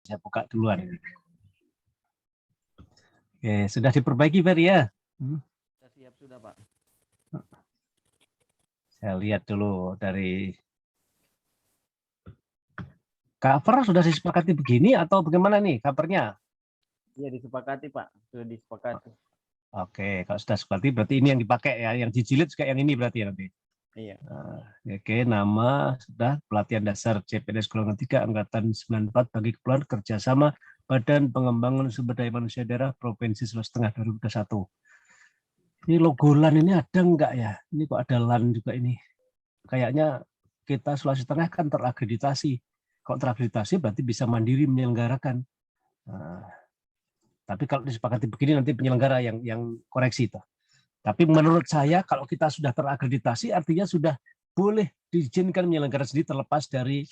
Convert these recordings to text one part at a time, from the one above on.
Saya buka duluan. Oke, sudah diperbaiki Ferry ya? Siap sudah Pak. Saya lihat dulu dari cover sudah disepakati begini atau bagaimana nih covernya? Iya disepakati Pak, sudah disepakati. Oke, kalau sudah sepakati berarti ini yang dipakai ya, yang dijilid juga yang ini berarti ya nanti. Iya. Oke, nama sudah pelatihan dasar CPNS golongan 3 angkatan 94 bagi kepulauan kerjasama Badan Pengembangan Sumber Daya Manusia Daerah Provinsi Sulawesi Tengah 2021. Ini logo LAN ini ada enggak ya? Ini kok ada LAN juga ini. Kayaknya kita Sulawesi Tengah kan terakreditasi. Kalau terakreditasi berarti bisa mandiri menyelenggarakan. Nah, tapi kalau disepakati begini nanti penyelenggara yang koreksi itu. Tapi menurut saya kalau kita sudah terakreditasi artinya sudah boleh diizinkan menyelenggara sendiri terlepas dari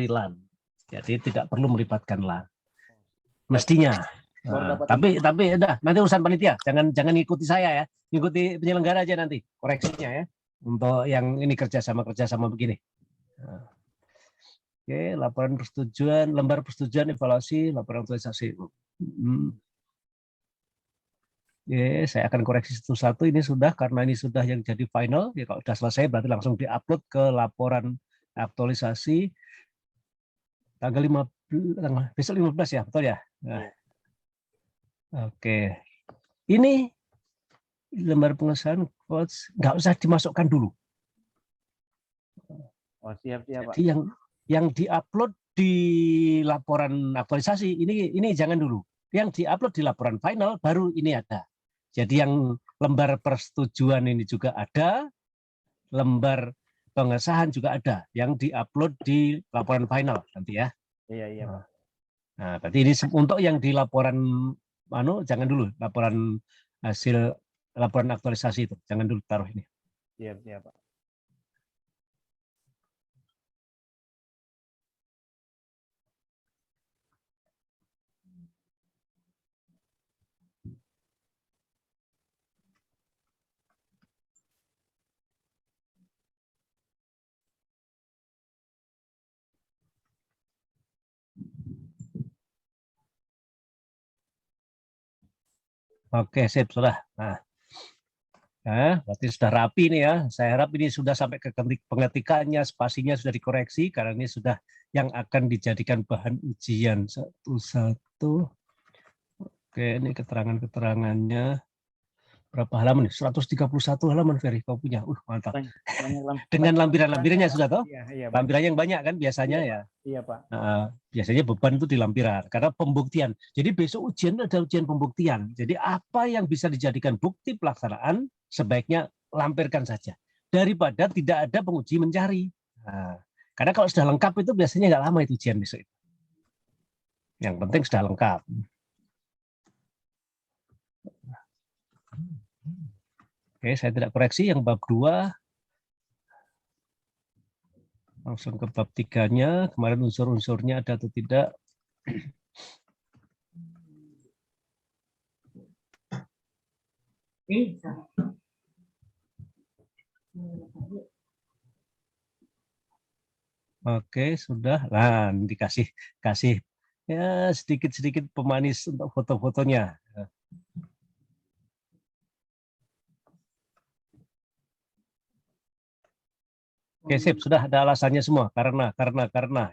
LAN. Jadi tidak perlu melibatkan LAN. Mestinya. Nah, tapi udah nanti urusan panitia. Jangan ikuti saya ya. Ikuti penyelenggara aja nanti koreksinya ya. Untuk yang ini kerjasama begini. Nah. Oke, laporan persetujuan, lembar persetujuan evaluasi, laporan aktualisasi. Oke, saya akan koreksi satu-satu. Ini sudah karena ini sudah yang jadi final. Ya, kalau sudah selesai berarti langsung diupload ke laporan aktualisasi tanggal 15, besok 15 ya, betul ya? Nah. Oke, ini lembar pengesahan coach nggak usah dimasukkan dulu. Oh siap Pak. Jadi yang diupload di laporan aktualisasi ini jangan dulu. Yang diupload di laporan final baru ini ada. Jadi yang lembar persetujuan ini juga ada, lembar pengesahan juga ada, yang diupload di laporan final nanti ya. Iya Pak. Nah, berarti ini untuk yang di laporan jangan dulu, laporan hasil laporan aktualisasi itu jangan dulu taruh ini. Siap Pak. Oke, sip, sudah. Nah, berarti sudah rapi nih ya. Saya harap ini sudah sampai ke pengetikannya, spasinya sudah dikoreksi karena ini sudah yang akan dijadikan bahan ujian satu-satu. Oke, ini keterangannya berapa halaman nih? 131 halaman Ferry kau punya. Mantap. Dengan lampiran-lampirannya sudah toh? Iya, lampiran yang banyak kan biasanya ya. Iya Pak. Biasanya beban itu di lampiran karena pembuktian. Jadi besok ujian ada ujian pembuktian. Jadi apa yang bisa dijadikan bukti pelaksanaan sebaiknya lampirkan saja daripada tidak ada penguji mencari. Karena kalau sudah lengkap itu biasanya nggak lama itu ujian besok. Yang penting sudah lengkap. Oke, saya tidak koreksi yang bab 2. Langsung ke bab 3-nya. Kemarin unsur-unsurnya ada atau tidak. Oke, sudah. Nah, dikasih ya sedikit-sedikit pemanis untuk foto-fotonya. Oke, sip, sudah ada alasannya semua. Karena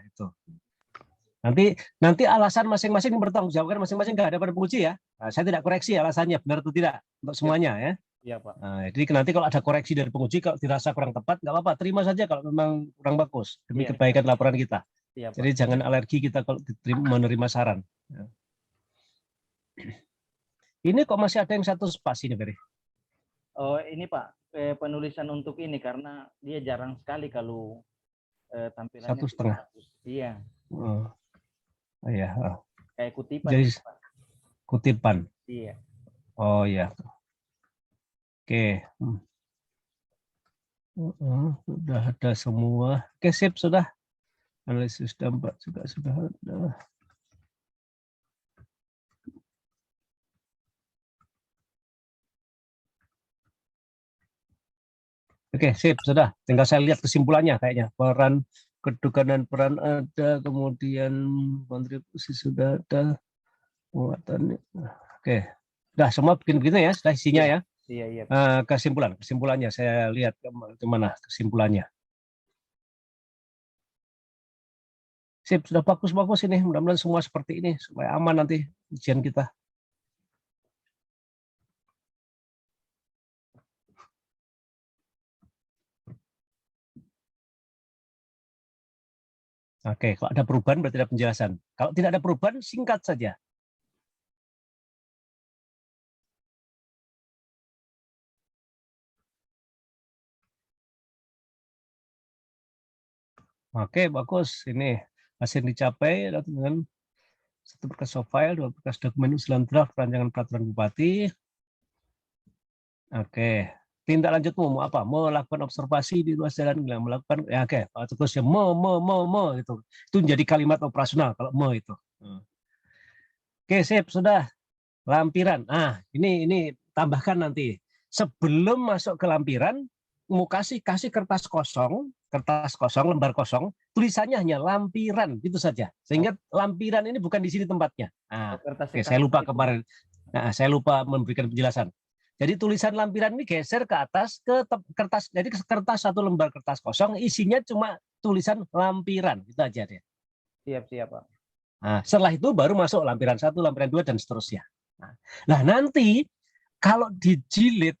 itu. Nanti alasan masing-masing bertanggungjawabkan masing-masing nggak ada pada penguji ya. Nah, saya tidak koreksi alasannya benar atau tidak untuk semuanya ya. Iya Pak. Nah, jadi nanti kalau ada koreksi dari penguji kalau dirasa kurang tepat nggak apa-apa, terima saja kalau memang kurang bagus demi kebaikan laporan kita. Iya, jadi jangan alergi kita kalau menerima saran. Ini kok masih ada yang satu spasi nih, Ferry? Oh ini Pak, penulisan untuk ini karena dia jarang sekali kalau tampilannya 1,5. Iya. Oh iya. Kayak kutipan. Jadi kutipan. Iya. Oh iya. Oke. Sudah ada semua. Oke, sip, sudah. Analisis dampak juga sudah ada. Oke, sip, sudah. Tinggal saya lihat kesimpulannya kayaknya. Peran kedudukan dan peran ada, kemudian kontribusi sudah ada, muatannya. Oke, sudah semua bikin begitu ya, sudah isinya ya. Iya, iya. Kesimpulannya saya lihat kemana kesimpulannya. Sip, sudah bagus-bagus ini. Mudah-mudahan semua seperti ini supaya aman nanti ujian kita. Oke, kalau ada perubahan berarti ada penjelasan. Kalau tidak ada perubahan, singkat saja. Oke, bagus. Ini hasil dicapai dengan satu berkas soft file, dua berkas dokumen usulan draft rancangan peraturan bupati. Oke, tindak lanjutmu mau apa? Melakukan observasi di ruas jalan, melakukan ya oke, terusnya gitu. Itu menjadi kalimat operasional kalau itu. Oke, sip, sudah. Lampiran. Ah, ini tambahkan nanti. Sebelum masuk ke lampiran, mau kasih kertas kosong, lembar kosong, tulisannya hanya lampiran, gitu saja. Sehingga lampiran ini bukan di sini tempatnya. Nah, oke, saya lupa kemarin. Nah, saya lupa memberikan penjelasan. Jadi tulisan lampiran ini geser ke atas ke kertas. Jadi kertas satu lembar kertas kosong, isinya cuma tulisan lampiran, itu aja deh. Siap, Pak. Nah, setelah itu baru masuk lampiran 1, lampiran 2 dan seterusnya. Nah, nanti kalau dijilid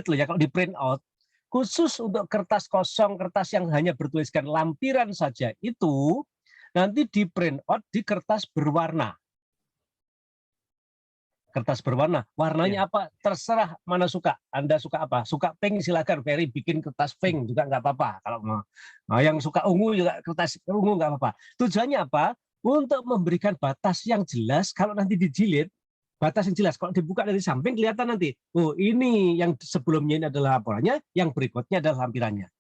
loh ya, kalau di print out, khusus untuk kertas kosong, kertas yang hanya bertuliskan lampiran saja itu, nanti di print out di kertas berwarna. Kertas berwarna, warnanya apa? Terserah mana suka. Anda suka apa? Suka pink silakan, Ferry bikin kertas pink juga nggak apa-apa. Kalau mau, yang suka ungu juga kertas ungu nggak apa-apa. Tujuannya apa? Untuk memberikan batas yang jelas. Kalau nanti dijilid, batas yang jelas. Kalau dibuka dari samping kelihatan nanti, oh ini yang sebelumnya ini adalah laporannya, yang berikutnya adalah lampirannya.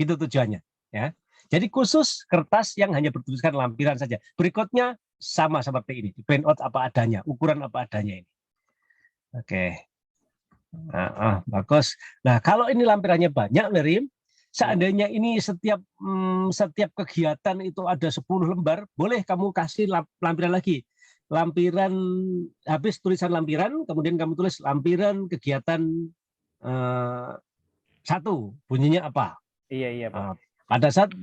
Itu tujuannya. Ya. Jadi khusus kertas yang hanya bertuliskan lampiran saja. Berikutnya sama seperti ini, print out apa adanya, ukuran apa adanya ini. Oke. Bagus. Nah, kalau ini lampirannya banyak, Merim, seandainya ini setiap kegiatan itu ada 10 lembar, boleh kamu kasih lampiran lagi. Lampiran, habis tulisan lampiran, kemudian kamu tulis lampiran kegiatan 1, bunyinya apa. Iya, Pak. Pada saat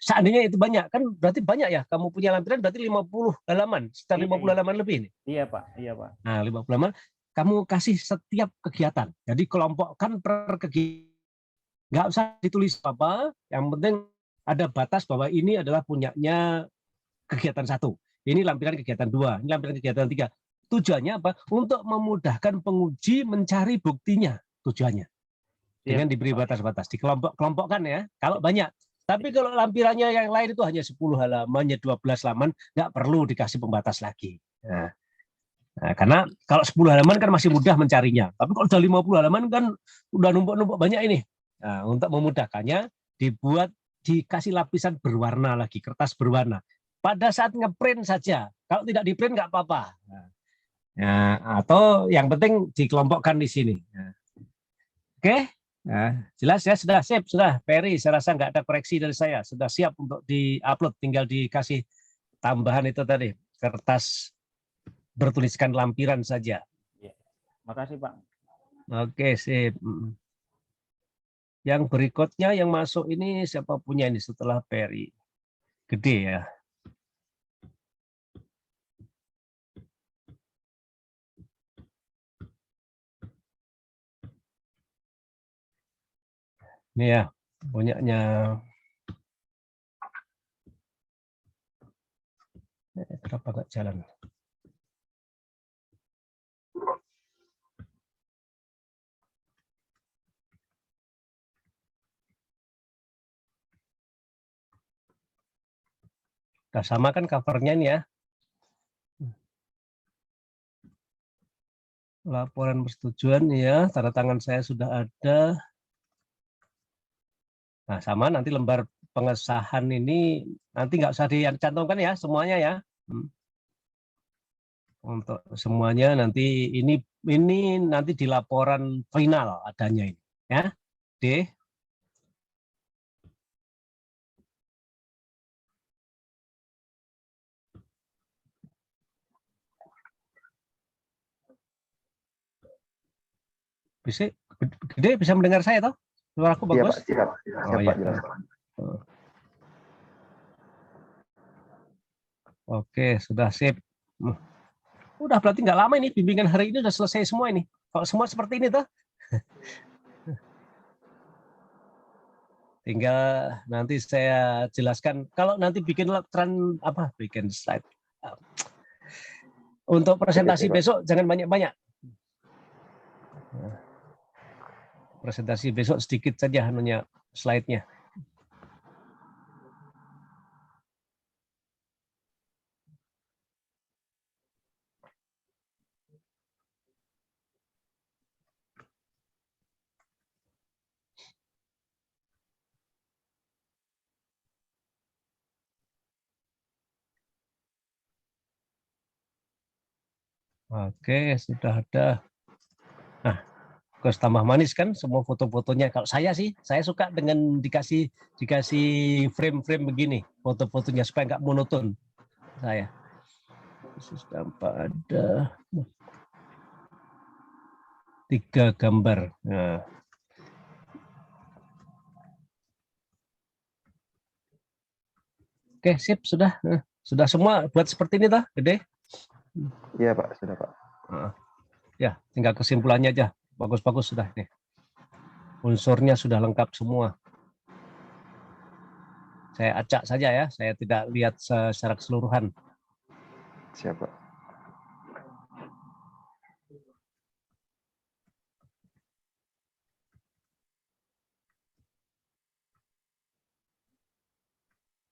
seandainya itu banyak, kan berarti banyak ya, kamu punya lampiran berarti 50 halaman, sekitar 50 halaman lebih ini. Iya, Pak. Nah, 50 halaman, kamu kasih setiap kegiatan. Jadi kelompokkan per kegiatan. Nggak usah ditulis apa, yang penting ada batas bahwa ini adalah punyanya kegiatan 1. Ini lampiran kegiatan 2, ini lampiran kegiatan 3. Tujuannya apa? Untuk memudahkan penguji mencari buktinya, tujuannya. Dengan diberi batas-batas, dikelompok-kelompokkan ya, kalau banyak. Tapi kalau lampirannya yang lain itu hanya 10 halaman, 12 halaman, nggak perlu dikasih pembatas lagi. Nah, karena kalau 10 halaman kan masih mudah mencarinya. Tapi kalau udah 50 halaman kan udah numpuk-numpuk banyak ini. Nah, untuk memudahkannya, dikasih lapisan berwarna lagi, kertas berwarna. Pada saat ngeprint saja, kalau tidak diprint nggak apa-apa. Nah, atau yang penting dikelompokkan di sini. Nah, oke? Nah, jelas ya, sudah sip, sudah. Ferry, saya rasa nggak ada koreksi dari saya. Sudah siap untuk di-upload, tinggal dikasih tambahan itu tadi, kertas bertuliskan lampiran saja. Ya. Makasih, Pak. Oke, sip. Yang berikutnya yang masuk ini siapa punya ini setelah Ferry? Gede ya. Ini ya, punyanya. Kenapa nggak jalan? Nah, sama kan covernya ini ya. Laporan persetujuan ya, tanda tangan saya sudah ada. Nah, sama nanti lembar pengesahan ini nanti nggak usah dicantumkan ya semuanya ya. Untuk semuanya nanti ini nanti di laporan final adanya ini ya. D. Bisa gede, bisa mendengar saya toh? Suaraku Iya bagus? Pak, siap. Oh Siap iya. Pak, jelas. Oke, sudah sip. Udah berarti nggak lama ini, bimbingan hari ini sudah selesai semua ini. Kalau semua seperti ini toh, tinggal nanti saya jelaskan. Kalau nanti bikin bikin slide. Untuk presentasi PPT, Pak. besok jangan banyak-banyak. Presentasi besok sedikit saja hanya slide-nya. Oke, sudah ada. Nah, terus tambah manis kan semua foto-fotonya. Kalau saya sih, saya suka dengan dikasih frame-frame begini, foto-fotonya supaya nggak monoton. Saya khusus tanpa ada 3 gambar. Nah. Oke, sip, sudah. Sudah semua buat seperti ini, Gede? Iya Pak, sudah Pak. Ya, tinggal kesimpulannya aja. Bagus-bagus sudah nih. Unsurnya sudah lengkap semua. Saya acak saja ya, saya tidak lihat secara keseluruhan. Siap Pak.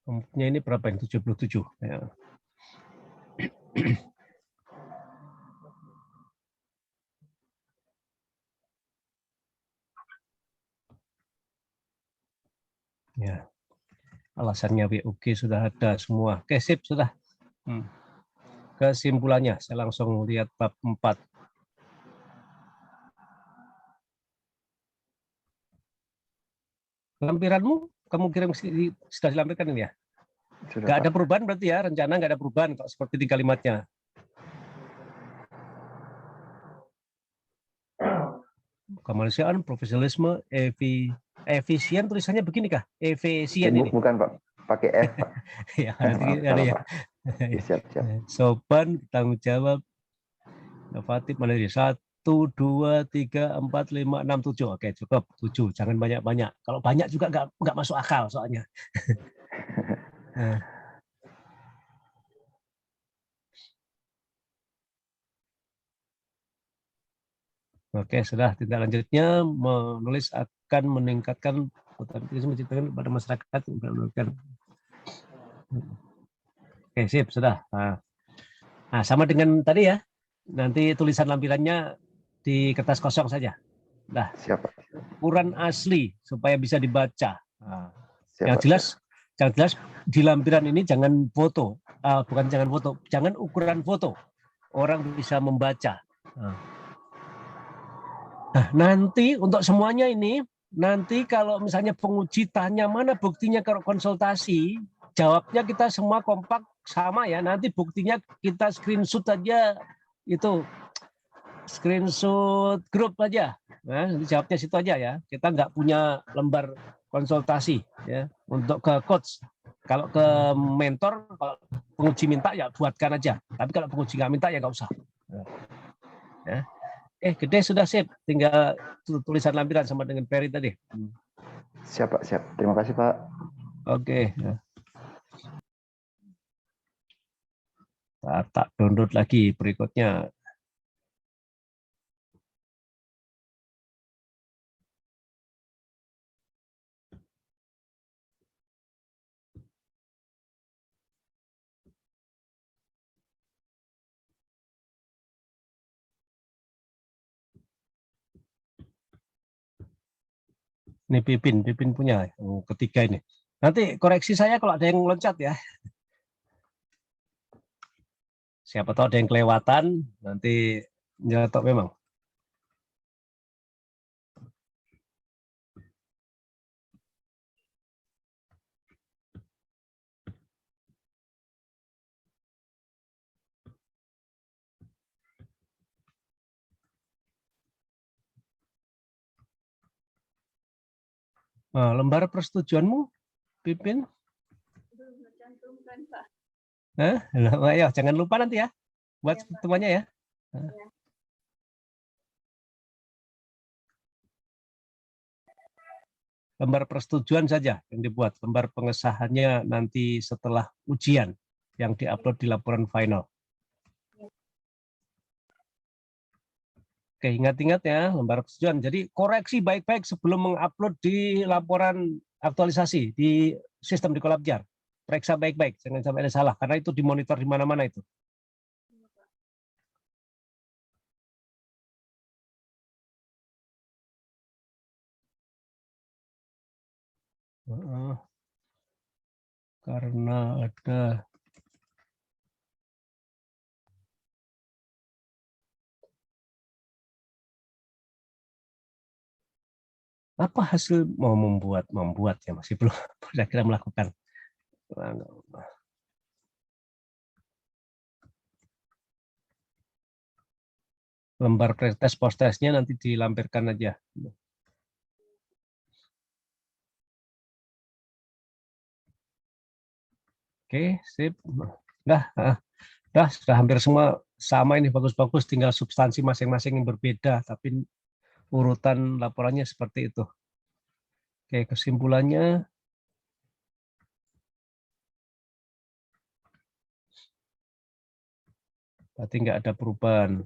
Kelompoknya ini berapa yang 77? Ya. Ya. Alasannya WUG sudah ada semua. Oke, sip, sudah. Kesimpulannya, saya langsung lihat bab 4. Lampiranmu, kamu kirim sudah dilampirkan ini ya? Sudah Nggak Pak. ada perubahan berarti ya, rencana nggak ada perubahan kok seperti di kalimatnya. Kemanusiaan, profesionalisme, efisien, tulisannya begini kah? Efisien ini. Bukan Pak, pakai F Pak. Ya, nanti ada ya. Siap. Sopan, tanggung jawab, inovatif, mandiri. 1, 2, 3, 4, 5, 6, 7. Oke, cukup 7. Jangan banyak-banyak. Kalau banyak juga nggak masuk akal soalnya. Oke, sudah. Tindak lanjutnya menulis akan meningkatkan potensi menciptakan pada masyarakat. Oke, sip, sudah. Nah, sama dengan tadi ya. Nanti tulisan lampirannya di kertas kosong saja. Nah, Siap Pak. ukuran asli supaya bisa dibaca. Nah, Siap, yang Pak. jelas di lampiran ini jangan foto, jangan ukuran foto. Orang bisa membaca. Nah, nanti untuk semuanya ini, nanti kalau misalnya penguji tanya mana buktinya kalau konsultasi, jawabnya kita semua kompak sama ya. Nanti buktinya kita screenshot aja itu, screenshot grup aja. Nah, nanti jawabnya situ aja ya. Kita nggak punya lembar konsultasi ya untuk ke coach. Kalau ke mentor, kalau penguji minta ya buatkan aja. Tapi kalau penguji nggak minta ya nggak usah. Ya. Gede sudah sip, tinggal tulisan lampiran sama dengan Ferry tadi. Siap Pak, siap. Terima kasih Pak. Oke. Tak download lagi berikutnya. Ini Pipin punya ketiga ini. Nanti koreksi saya kalau ada yang loncat ya. Siapa tahu ada yang kelewatan, nanti nyetok memang. Nah, lembar persetujuanmu, Pipin? Ayo, jangan lupa nanti ya, buat pertemuannya ya. Lembar persetujuan saja yang dibuat, lembar pengesahannya nanti setelah ujian yang diupload di laporan final. Oke, ingat-ingat ya, lembar persetujuan. Jadi koreksi baik-baik sebelum mengupload di laporan aktualisasi di sistem di Kolabjar. Periksa baik-baik, jangan sampai ada salah, karena itu dimonitor di mana-mana itu. Karena ada apa hasil mau membuat ya, masih belum kira-kira melakukan. Lembar pretest post-testnya nanti dilampirkan aja. Oke, sip. Sudah hampir semua sama ini, bagus-bagus, tinggal substansi masing-masing yang berbeda, tapi urutan laporannya seperti itu. Oke, kesimpulannya berarti nggak ada perubahan.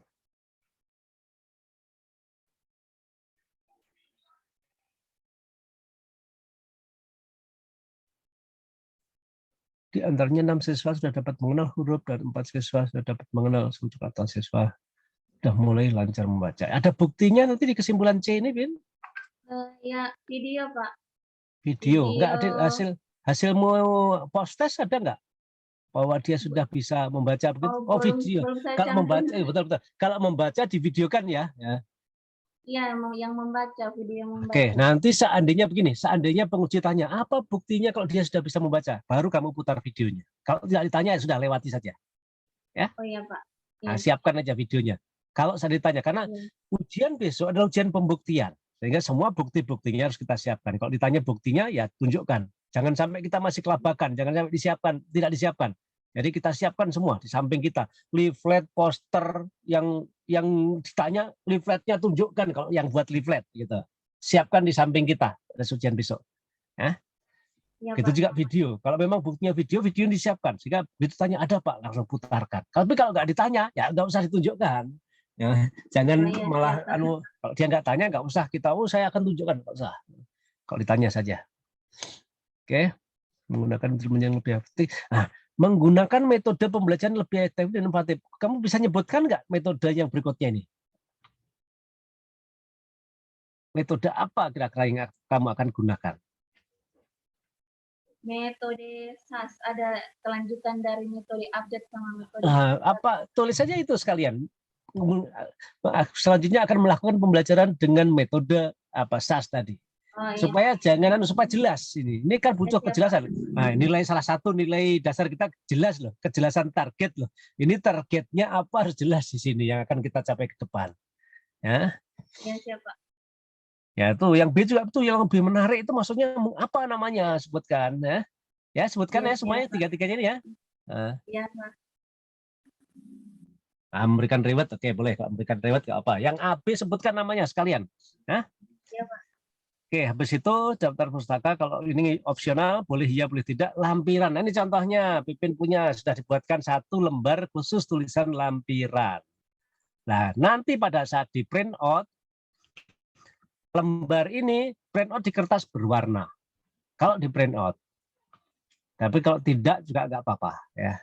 Di antaranya 6 siswa sudah dapat mengenal huruf dan 4 siswa sudah dapat mengenal struktur kata. Siswa sudah mulai lancar membaca. Ada buktinya nanti di kesimpulan C ini, Bin? Ya, video, Pak. Video. Enggak ada hasilmu post test, ada nggak? Bahwa dia sudah bisa membaca begitu? Oh, video. Kalau membaca, betul-betul. Kalau membaca divideokan ya. Iya, yang membaca, video yang membaca. Oke, nanti seandainya begini, seandainya penguji tanya, apa buktinya kalau dia sudah bisa membaca? Baru kamu putar videonya. Kalau tidak ditanya, ya sudah lewati saja. Ya? Oh iya, Pak. Ya. Nah, siapkan aja videonya. Kalau saya ditanya, karena ujian besok adalah ujian pembuktian. Sehingga semua bukti-buktinya harus kita siapkan. Kalau ditanya buktinya, ya tunjukkan. Jangan sampai kita masih kelabakan, jangan sampai disiapkan, tidak disiapkan. Jadi kita siapkan semua di samping kita. Leaflet, poster yang ditanya, leafletnya tunjukkan kalau yang buat leaflet gitu. Siapkan di samping kita pada ujian besok. Ya, gitu juga video. Kalau memang buktinya video yang disiapkan. Sehingga ditanya ada Pak, langsung putarkan. Tapi kalau nggak ditanya, ya nggak usah ditunjukkan. Ya, jangan malah kalau dia nggak tanya nggak usah kita saya akan tunjukkan, nggak usah. Kalau ditanya saja. Oke, menggunakan instrumen yang lebih efektif. Nah, menggunakan metode pembelajaran lebih efektif dan inovatif. Kamu bisa nyebutkan nggak metode yang berikutnya ini? Metode apa kira-kira yang kamu akan gunakan? Metode SAS, ada kelanjutan dari metode update sama metode. Apa? Tulis saja itu sekalian. Selanjutnya akan melakukan pembelajaran dengan metode SAS tadi. Oh, supaya jangan supaya jelas ini. Ini kan butuh kejelasan. Nah, nilai salah satu nilai dasar kita jelas loh, kejelasan target loh. Ini targetnya apa harus jelas di sini yang akan kita capai ke depan. Ya. Ya, siapa? Ya, itu yang B juga itu yang lebih menarik itu maksudnya apa namanya sebutkan ya. Ya, sebutkan ya semuanya tiga-tiganya ini ya. Iya, Pak. Memberikan reward, oke boleh. Kalau memberikan reward nggak apa. Yang AB sebutkan namanya sekalian. Nah, ya, Pak. Oke, habis itu daftar pustaka kalau ini opsional boleh iya boleh tidak. Lampiran. Nah, ini contohnya Pipin punya sudah dibuatkan 1 lembar khusus tulisan lampiran. Nah, nanti pada saat di print out lembar ini print out di kertas berwarna. Kalau di print out. Tapi kalau tidak juga nggak apa-apa ya.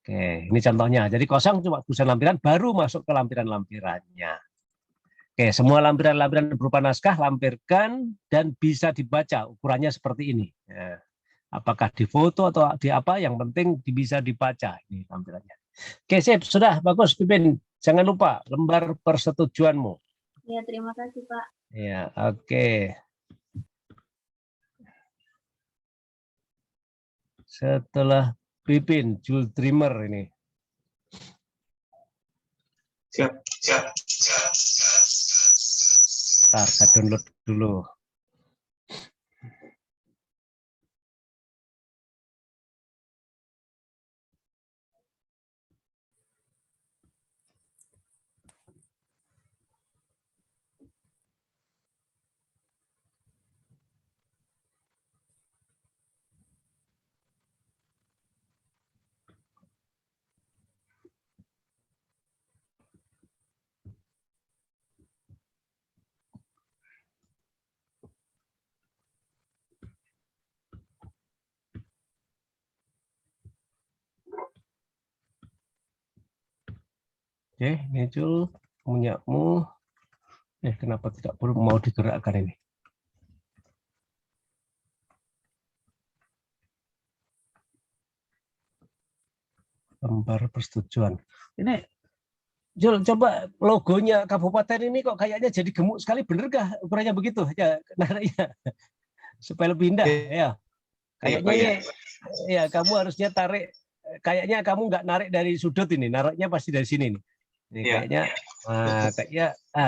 Oke, ini contohnya. Jadi kosong cuma tulisan lampiran, baru masuk ke lampiran-lampirannya. Oke, semua lampiran-lampiran berupa naskah lampirkan dan bisa dibaca. Ukurannya seperti ini. Ya. Apakah di foto atau di apa? Yang penting bisa dibaca ini lampirannya. Oke, sip. Sudah bagus, Pipin. Jangan lupa lembar persetujuanmu. Ya, terima kasih, Pak. Ya, oke. Setelah Pipin, Jul Dreamer ini. Siap. Ntar saya download dulu. Oke, ini Jul, punyamu. Kenapa tidak mau digerakkan ini? Lembar persetujuan. Ini Jul, coba logonya kabupaten ini kok kayaknya jadi gemuk sekali, bener kah ukurannya begitu? Ya, nariknya supaya lebih indah. Ya, kayaknya ini, ya kamu harusnya tarik. Kayaknya kamu nggak narik dari sudut ini, nariknya pasti dari sini nih. Ini kayaknya,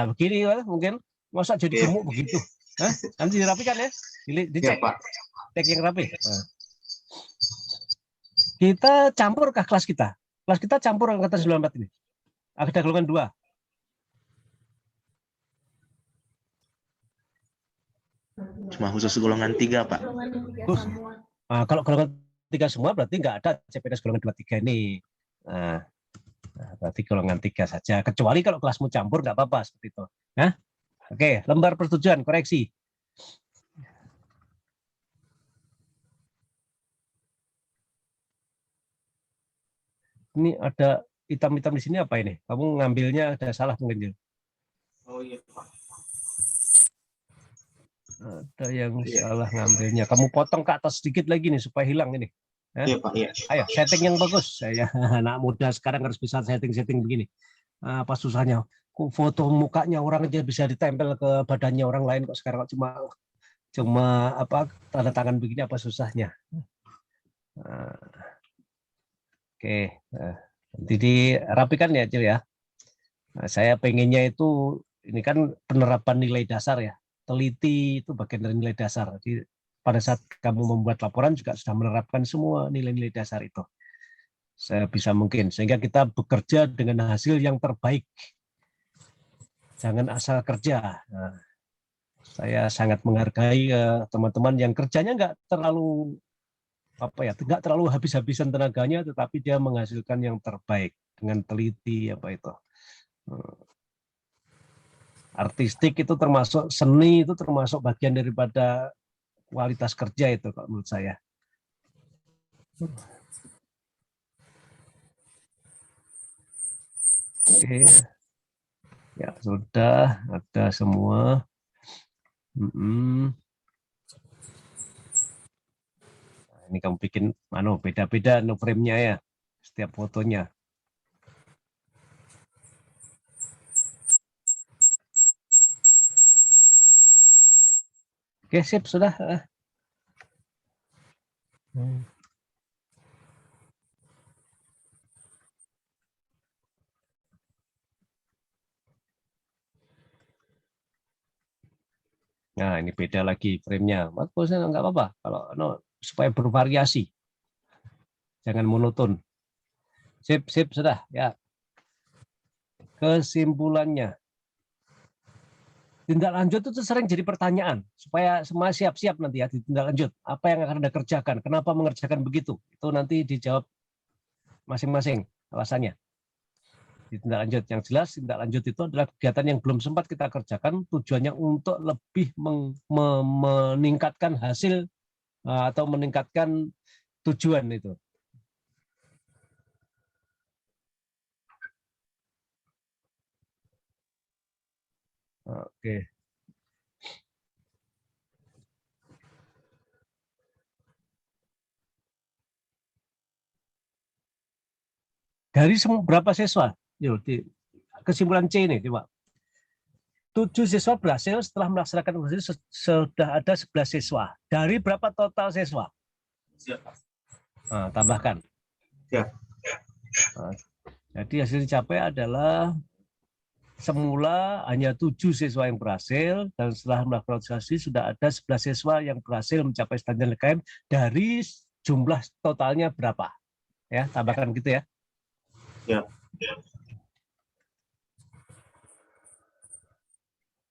begini ya, mungkin masa jadi gemuk begitu. Hah? Nanti dirapikan ya, dicek, cek yang rapi. Nah. Kita campurkah kelas kita? Kelas kita campur angkatan 94 ini. Ada golongan 2. Cuma khusus golongan 3, Pak. Nah, kalau golongan 3 semua berarti nggak ada CPNS golongan 23 ini. Nah, berarti golongan 3 saja. Kecuali kalau kelasmu campur nggak apa-apa seperti itu. Nah, oke, lembar persetujuan, koreksi. Ini ada hitam-hitam di sini apa ini? Kamu ngambilnya ada salah mungkin. Oh iya, Pak. Ada yang salah ngambilnya. Kamu potong ke atas sedikit lagi nih supaya hilang ini. Iya, Pak. Iya. Ayo, setting yang bagus. Saya anak muda sekarang harus bisa setting-setting begini. Apa susahnya? Foto mukanya orang aja bisa ditempel ke badannya orang lain kok sekarang cuma apa tanda tangan begini, apa susahnya? Oke, nanti dirapikan ya, Cil ya. Nah, saya pengennya itu ini kan penerapan nilai dasar ya. Teliti itu bagian dari nilai dasar. Jadi pada saat kamu membuat laporan juga sudah menerapkan semua nilai-nilai dasar itu. Saya bisa mungkin sehingga kita bekerja dengan hasil yang terbaik. Jangan asal kerja. Nah, saya sangat menghargai teman-teman yang kerjanya nggak terlalu nggak terlalu habis-habisan tenaganya, tetapi dia menghasilkan yang terbaik dengan teliti apa itu. Artistik itu termasuk, seni itu termasuk bagian daripada kualitas kerja itu kalau menurut saya. Oke, ya sudah ada semua. Ini kamu bikin beda-beda frame-nya ya, setiap fotonya. Oke, sip, sudah. Nah, ini beda lagi frame-nya. Maksudnya nggak apa-apa, kalau supaya bervariasi. Jangan monoton. Sip, sudah. Ya. Kesimpulannya. Tindak lanjut itu sering jadi pertanyaan. Supaya semua siap-siap nanti ya di tindak lanjut. Apa yang akan Anda kerjakan? Kenapa mengerjakan begitu? Itu nanti dijawab masing-masing alasannya. Di tindak lanjut. Yang jelas, tindak lanjut itu adalah kegiatan yang belum sempat kita kerjakan. Tujuannya untuk lebih meningkatkan hasil atau meningkatkan tujuan itu. Oke. Dari berapa siswa? Yuk, kesimpulan C ini, coba. 7 siswa berhasil setelah melaksanakan ujian sudah ada 11 siswa. Dari berapa total siswa? Nah, tambahkan. Ya. Nah, jadi hasil dicapai adalah semula hanya 7 siswa yang berhasil, dan setelah melakukan evaluasi sudah ada 11 siswa yang berhasil mencapai standar LKM dari jumlah totalnya berapa? Ya, tambahkan gitu ya. Ya.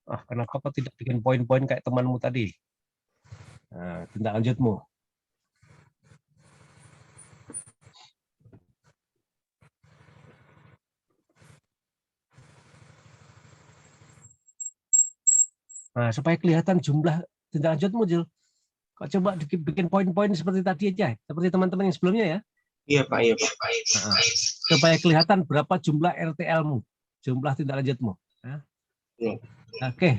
Kenapa kau tidak bikin poin-poin kayak temanmu tadi? Nah, tindak lanjutmu. Nah, supaya kelihatan jumlah tindak lanjutmu, Jul. Kau coba bikin poin-poin seperti tadi aja, seperti teman-teman yang sebelumnya ya. Iya, Pak. Iya, Pak. Nah, supaya kelihatan berapa jumlah RTL-mu, jumlah tindak lanjutmu. Nah, Iya. oke,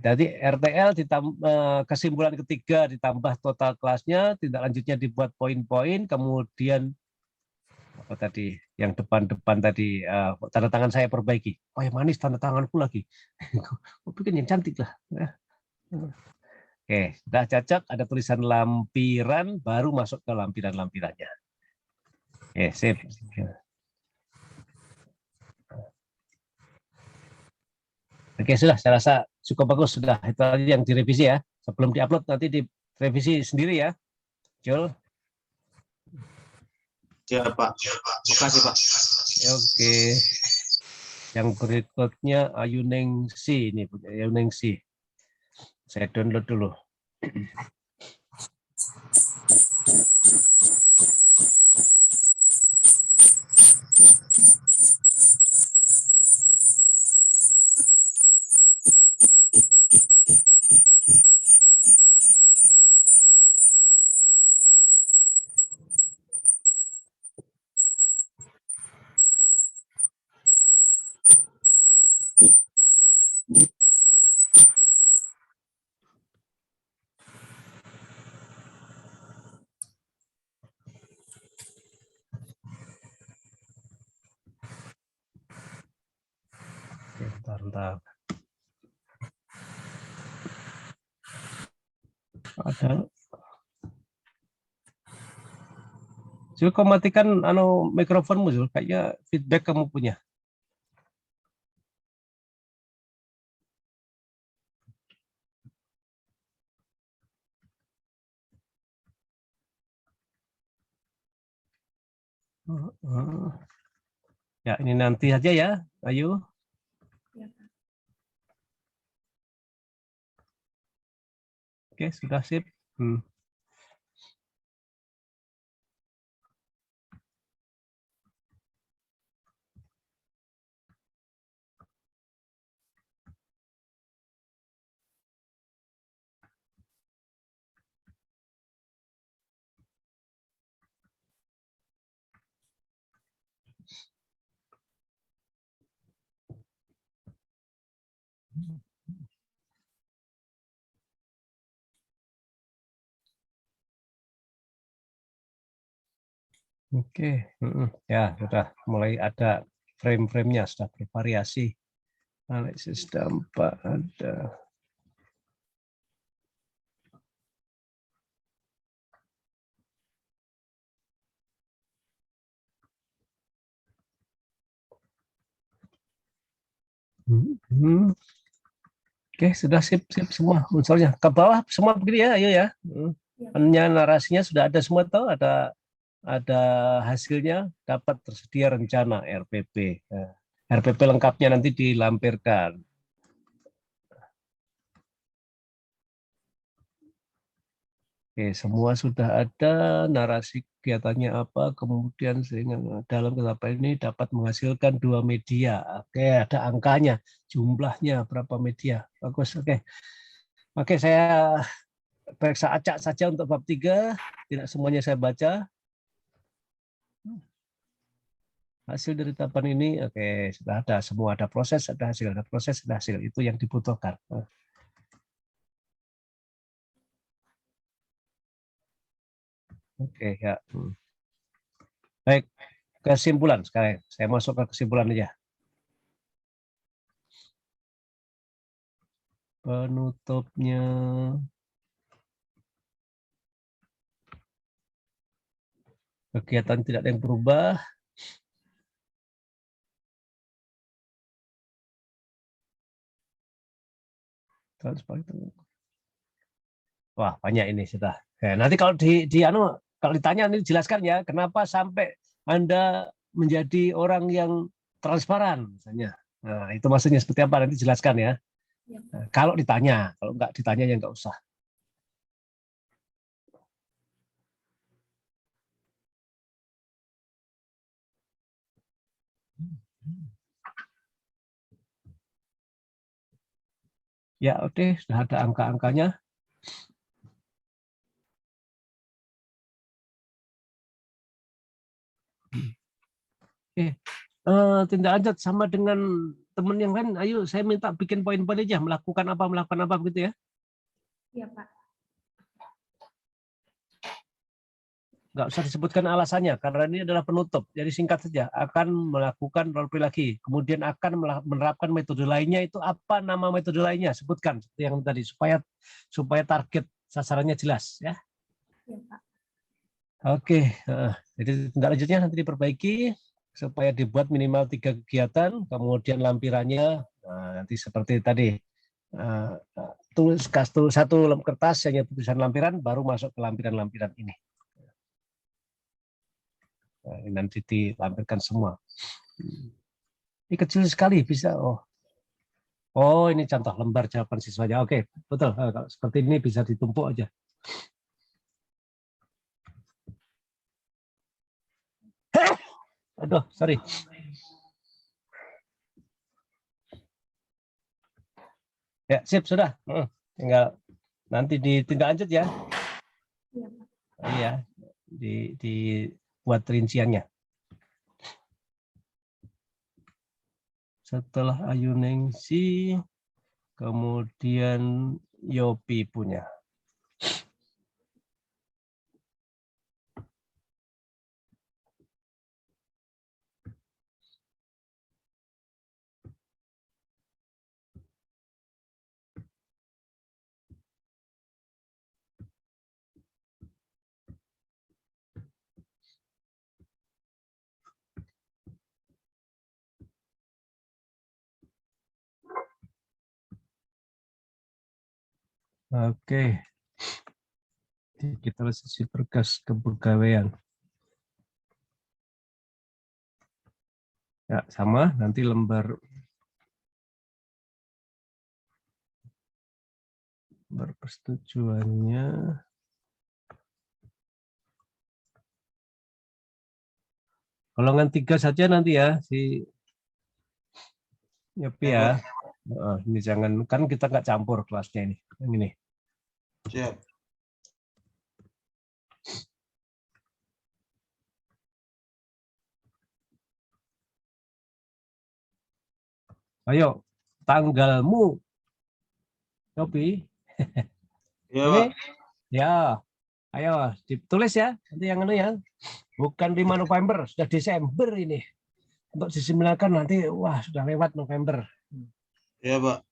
jadi RTL kesimpulan ketiga ditambah total kelasnya, tindak lanjutnya dibuat poin-poin, kemudian apa tadi yang depan-depan tadi tanda tangan saya perbaiki. Oh yang manis tanda tanganku lagi. Aku bikin yang cantik lah. Oke, sudah cocok. Ada tulisan lampiran, baru masuk ke lampiran-lampirannya. Oke, sip. Oke, sudah. Saya rasa cukup bagus. Sudah, itu tadi yang direvisi ya. Sebelum diupload, nanti direvisi sendiri ya. Jul. Siap, Pak. Makasih, Pak. Oke. Yang berikutnya Ayuningsi. Ini punya Ayuningsi. Saya download dulu. Bentar. Ada. Zul, kau matikan mikrofonmu, Zul. Kayaknya feedback kamu punya. Ya, ini nanti aja ya, Ayu. Ya, Pak. Oke, sudah sip. Oke, ya sudah mulai ada frame-framenya, sudah bervariasi. Analisis dampak ada. Oke, sudah sip semua unsurnya. Ke bawah semua begini ya, ayo ya. Hanya narasinya sudah ada semua tahu, ada hasilnya, dapat tersedia rencana RPP. RPP lengkapnya nanti dilampirkan. Oke, semua sudah ada, narasi kegiatannya apa, kemudian sehingga dalam kesempatan ini dapat menghasilkan 2 media. Oke, ada angkanya, jumlahnya berapa media. Bagus, oke. Oke, saya periksa acak saja untuk bab 3, tidak semuanya saya baca. Hasil dari tahapan ini, oke, sudah ada, semua ada proses, ada hasil, ada proses, ada hasil. Itu yang dibutuhkan. Oke, ya. Baik, kesimpulan sekarang. Saya masuk ke kesimpulan aja. Penutupnya. Kegiatan tidak ada yang berubah. Wah, banyak ini sudah. Nanti kalau kalau ditanya ini dijelaskan ya, kenapa sampai Anda menjadi orang yang transparan misalnya. Nah, itu maksudnya seperti apa nanti jelaskan ya. Ya. Kalau ditanya, kalau enggak ditanya ya enggak usah. Ya, oke, sudah ada angka-angkanya. Tindak lanjut sama dengan teman yang lain. Ayo, saya minta bikin poin-poin aja, melakukan apa begitu ya. Iya, Pak. Nggak usah disebutkan alasannya, karena ini adalah penutup. Jadi singkat saja, akan melakukan role play lagi. Kemudian akan menerapkan metode lainnya, itu apa nama metode lainnya? Sebutkan, seperti yang tadi, supaya target sasarannya jelas. Ya. Iya, Pak. Oke, jadi tindak lanjutnya nanti diperbaiki, supaya dibuat minimal 3 kegiatan, kemudian lampirannya, nanti seperti tadi, tulis satu kertas, hanya tulisan lampiran, baru masuk ke lampiran-lampiran ini. Nah, nanti dilampirkan semua. Ini kecil sekali bisa. Oh, ini contoh lembar jawaban siswanya. Oke, betul. Kalau seperti ini bisa ditumpuk aja. Aduh, sorry. Ya, sip, sudah. Tinggal nanti ditindak lanjut ya. Iya, Pak. Iya, dibuat rinciannya. Setelah Ayuningsi, kemudian Yopi punya. Oke. Digitalisasi berkas kepegawaian. Ya, sama, nanti lembar persetujuannya. Golongan 3 saja nanti ya, si Yopi ya. Ini jangan, kan kita nggak campur kelasnya ini. Yang ini. Siap. Ayo, tanggalmu, Yopi. Iya, Ini, Pak. ya, ayo ditulis ya. Nanti yang ini ya. Bukan 5 November, sudah Desember ini. Untuk disimulkan nanti, wah sudah lewat November. Iya, Pak.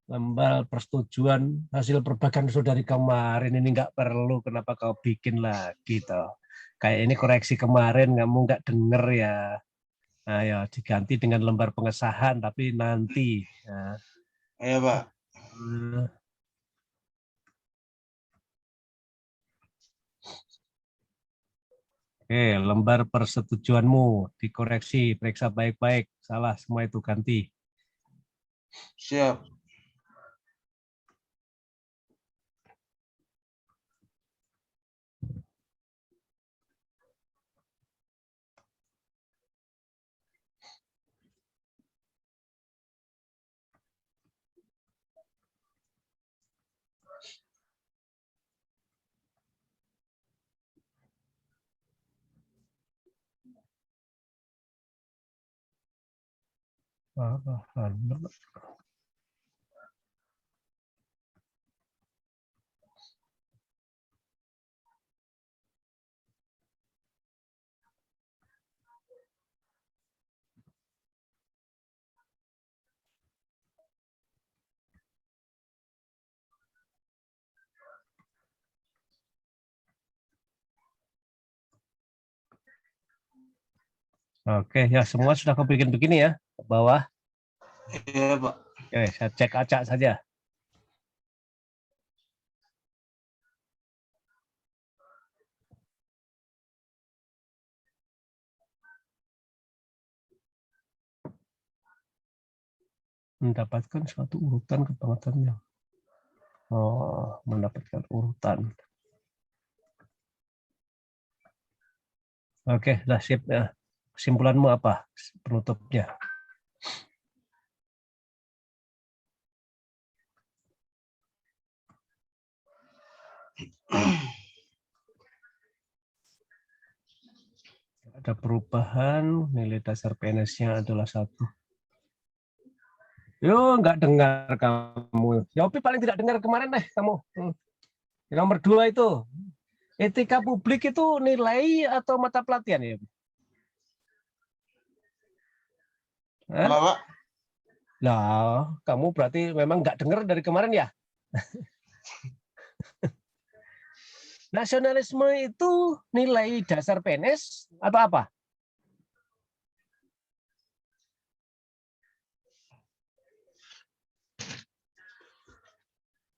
Lembar persetujuan hasil perbaikan saudari kemarin ini nggak perlu, kenapa kau bikin lagi toh? Kayak ini koreksi kemarin kamu nggak denger ya. Ayo diganti dengan lembar pengesahan tapi nanti. Nah. Iya, Pak. Oke, lembar persetujuanmu dikoreksi, periksa baik-baik, salah semua itu ganti. Siap. Oke, ya semua sudah kebikin begini ya, ke bawah. Iya, Pak. Oke, saya cek acak saja. Mendapatkan suatu urutan kebangetannya. Oh, mendapatkan urutan. Oke, lah sip ya. Kesimpulanmu apa penutupnya? ada perubahan, nilai dasar PNS-nya adalah 1. Yo, nggak dengar kamu. Yopi paling tidak dengar kemarin deh kamu. Nomor 2 itu. Etika publik itu nilai atau mata pelatihan ya? Hah? Apa, Pak? Lah, kamu berarti memang nggak dengar dari kemarin ya? Nasionalisme itu nilai dasar PNS atau apa?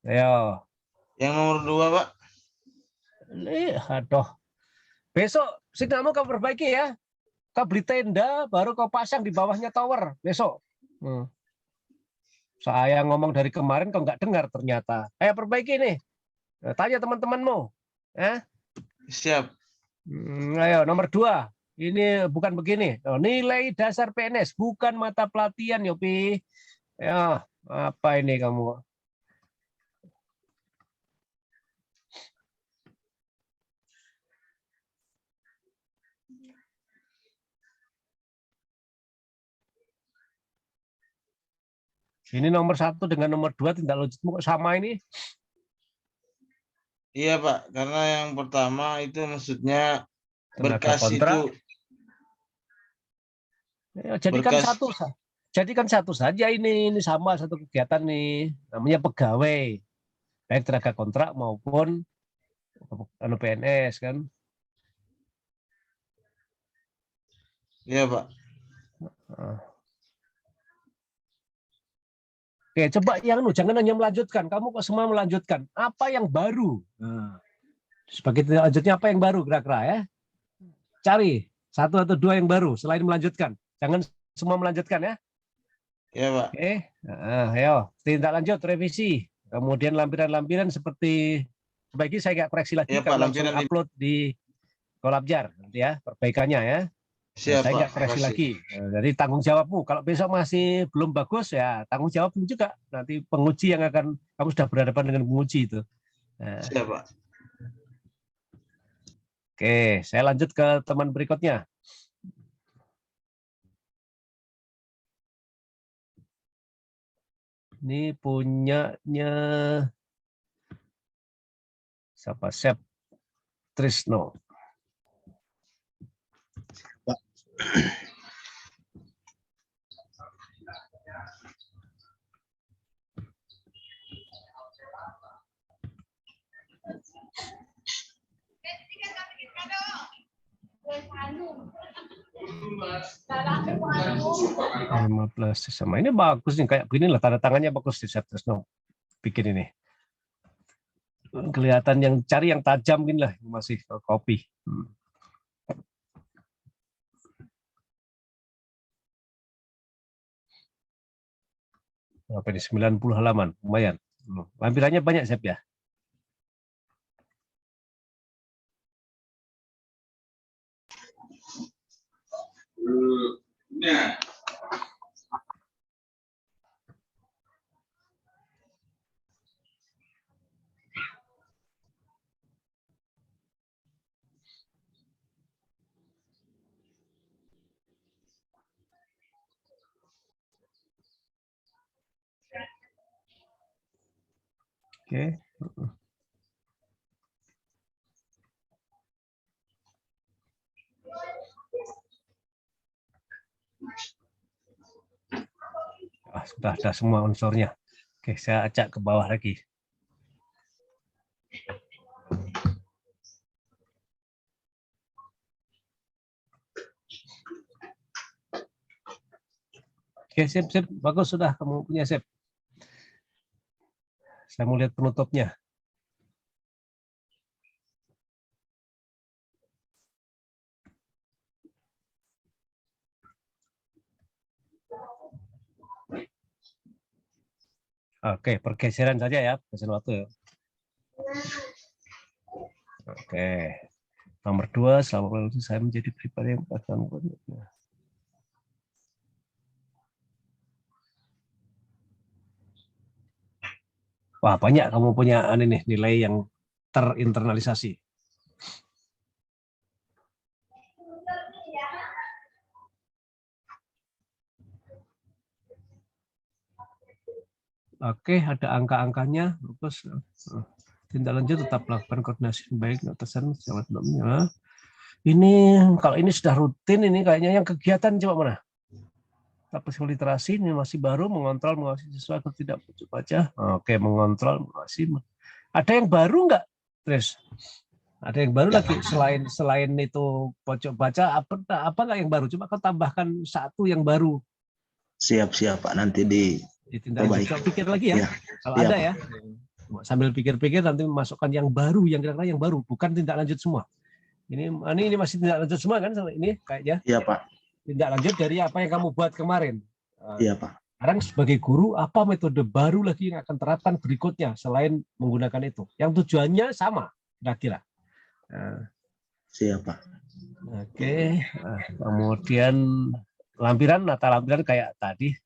Ayo. Yang nomor 2, Pak. Aduh. Besok signalmu kau perbaiki ya. Kau beli tenda, baru kau pasang di bawahnya tower besok. Saya ngomong dari kemarin kau nggak dengar ternyata. Ayo perbaiki nih. Tanya teman-temanmu. Siap. Ayo nomor 2. Ini bukan begini. Nilai dasar PNS bukan mata pelatihan, Yopi. Ya, apa ini kamu? Ini nomor 1 dengan nomor 2 tindak lanjutmu kok sama ini? Iya, Pak. Karena yang pertama itu maksudnya Tenaga berkas kontrak. itu. Ya, jadikan Berkas. satu saja ini sama satu kegiatan nih. Namanya pegawai. Baik tenaga kontrak maupun PNS kan. Iya, Pak. Oke, coba yang jangan hanya melanjutkan. Kamu kok semua melanjutkan. Apa yang baru? Sebagai tindak lanjutnya apa yang baru kira-kira ya? Cari 1 atau 2 yang baru selain melanjutkan. Jangan semua melanjutkan ya. Iya, Pak. Oke, ayo tindak lanjut revisi. Kemudian lampiran-lampiran seperti sebaiknya saya nggak koreksi lagi Iya, Pak, kalau langsung lampiran upload di Kolabjar nanti ya perbaikannya ya. Siap, Saya Pak. nggak koreksi Makasih. lagi. Jadi tanggung jawabmu. Kalau besok masih belum bagus ya tanggung jawabmu juga. Nanti penguji yang akan kamu sudah berhadapan dengan penguji itu. Siap, Pak. Oke, saya lanjut ke teman berikutnya. Ini punyanya siapa? Sep Trisno. Sama ini bagus nih kayak begini lah tanda tangannya bagus di Trisno bikin ini. Kelihatan yang cari yang tajam gini lah masih kopi. Apa ini 90 halaman, lumayan. Lampirannya banyak Sep ya. Oke. Sudah ada semua unsurnya. Oke, saya acak ke bawah lagi. Oke, sip. Bagus sudah kamu punya sip. Saya mau lihat penutupnya. Oke, pergeseran saja ya, pergeseran waktu. Oke, nomor 2, selama itu saya menjadi pribadi yang pasang. Wah, banyak kamu punya nih nilai yang terinternalisasi. Oke, ada angka-angkanya. Terus tindak lanjut tetap lakukan koordinasi baik atasan sebelumnya. Ini kalau ini sudah rutin, ini kayaknya yang kegiatan coba mana? Psikologi literasi ini masih baru, mengontrol mengawasi siswa atau tidak baca. Oke, mengontrol mengawasi. Ada yang baru nggak, Tris? Ada yang baru lagi selain itu pojok baca apa nggak yang baru? Coba kau tambahkan satu yang baru. Siap Pak, nanti Tindak lanjut. Coba pikir lagi ya. Kalau ada ya. Sambil pikir-pikir nanti masukkan yang baru, yang kira-kira yang baru, bukan tindak lanjut semua. Ini masih tindak lanjut semua kan ini kayaknya. Iya Pak. Tindak lanjut dari apa yang kamu buat kemarin. Iya Pak. Sekarang sebagai guru, apa metode baru lagi yang akan terapkan berikutnya selain menggunakan itu? Yang tujuannya sama, kira-kira. Siap Pak. Oke. Kemudian lampiran, nata lampiran kayak tadi.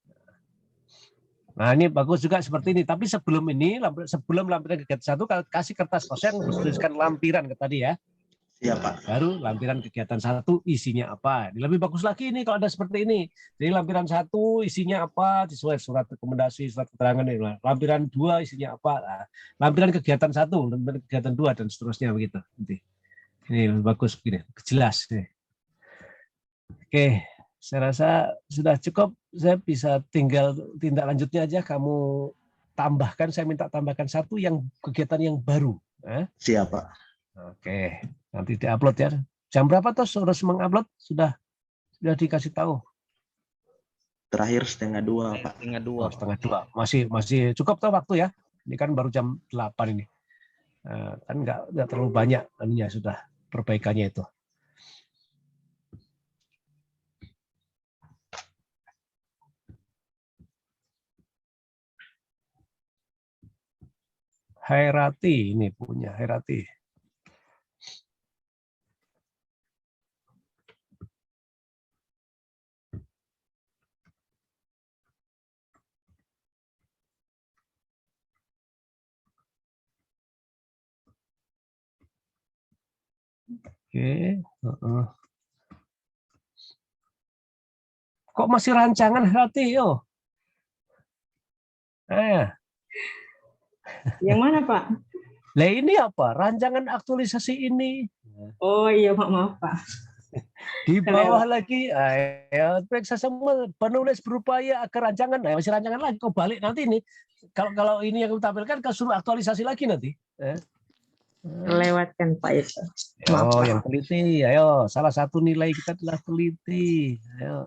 Nah ini bagus juga seperti ini. Tapi sebelum lampiran kegiatan 1, kasih kertas kosong tuliskan lampiran ke tadi ya. Iya Pak. Baru lampiran kegiatan 1 isinya apa. Lebih bagus lagi ini kalau ada seperti ini. Jadi lampiran 1 isinya apa, sesuai surat rekomendasi, surat keterangan ini. Lampiran 2 isinya apa. Nah, lampiran kegiatan 1, lampiran kegiatan 2 dan seterusnya begitu. Ini lebih bagus begini, jelas. Oke, saya rasa sudah cukup. Saya bisa tinggal tindak lanjutnya aja. Kamu tambahkan, saya minta tambahkan 1 yang kegiatan yang baru. Siap Pak. Oke. Nanti diupload ya. Jam berapa tuh harus mengupload? Sudah dikasih tahu. Terakhir 1:30 Pak. 1:30. Masih cukup tuh waktu ya. Ini kan baru jam 8 ini. Kan nggak terlalu banyak ininya sudah perbaikannya itu. Hairati ini punya Hairati. Oke. Kok masih rancangan hati yo? Yang mana Pak? Lah ini apa? Rancangan aktualisasi ini. Oh iya maaf Pak. Di bawah lagi, periksa semua penulis berupaya agar rancangan, masih rancangan lagi. Kau balik nanti ini. Kalau ini yang tampilkan, kau suruh aktualisasi lagi nanti. Lewatkan Pak itu. Maaf, Pak. Yang teliti, ayo. Salah satu nilai kita adalah teliti. Ayo.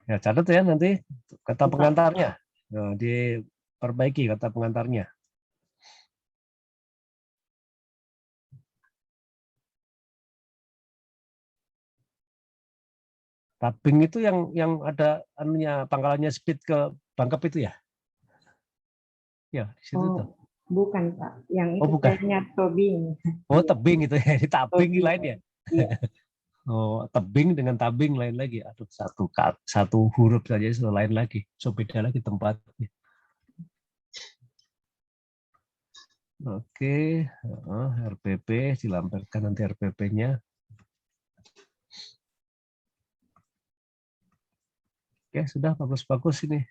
Ya, catat ya nanti kata pengantarnya. Nah, diperbaiki kata pengantarnya. Tabing itu yang ada anunya pangkalannya speed ke Bangkep itu ya? Ya, di situ tuh. Bukan Pak, yang itu bukan. kayaknya tobing. Oh, tebing itu ya, di tabing Tobing. lain ya. Iya. Oh, tebing dengan tabing lain lagi. Aduh, satu huruf saja lain lagi. So beda lagi tempatnya. Oke, RPP dilampirkan nanti RPP-nya. Oke, sudah bagus-bagus ini.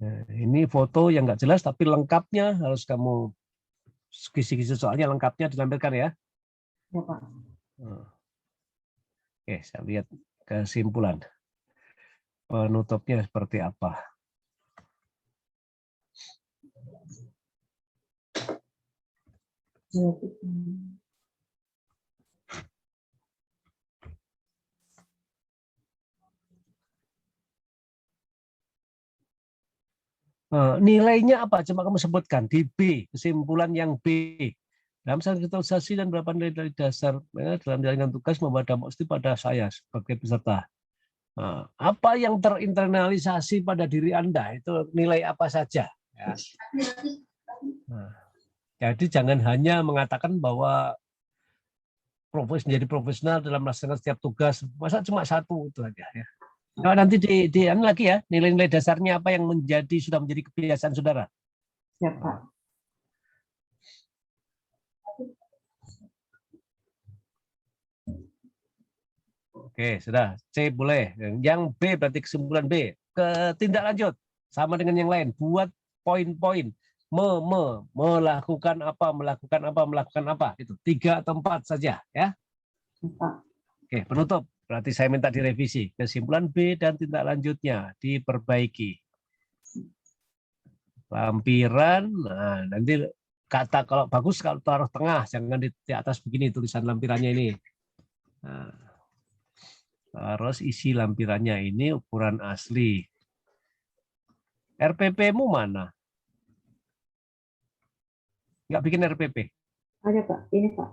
Nah, ini foto yang nggak jelas tapi lengkapnya harus kamu kisi-kisi soalnya lengkapnya ditampilkan ya. Ya Pak. Oke, saya lihat kesimpulan. Penutupnya seperti apa. Nilainya apa? Coba kamu sebutkan di B, kesimpulan yang B. Dalam sosialisasi dan beberapa nilai dari dasar dalam jalankan tugas membawa dampak positif pada saya sebagai peserta. Apa yang terinternalisasi pada diri Anda itu nilai apa saja? Ya. Jadi jangan hanya mengatakan bahwa menjadi profesional dalam melaksanakan setiap tugas. Masa cuma satu itu aja ya. Nah, nanti di lagi ya nilai-nilai dasarnya apa yang sudah menjadi kebiasaan saudara. Ya Pak. Oke, sudah. C boleh. Yang B berarti kesimpulan B. Ke tindak lanjut. Sama dengan yang lain. Buat poin-poin. Melakukan apa. Itu 3 atau 4 saja. Ya. Pak. Oke, penutup. Berarti saya minta direvisi. Kesimpulan B dan tindak lanjutnya diperbaiki. Lampiran. Nah, nanti kata kalau bagus kalau taruh tengah. Jangan di atas begini tulisan lampirannya ini. Nah, terus isi lampirannya ini ukuran asli. RPP-mu mana? Nggak bikin RPP? Ada Pak, ini Pak.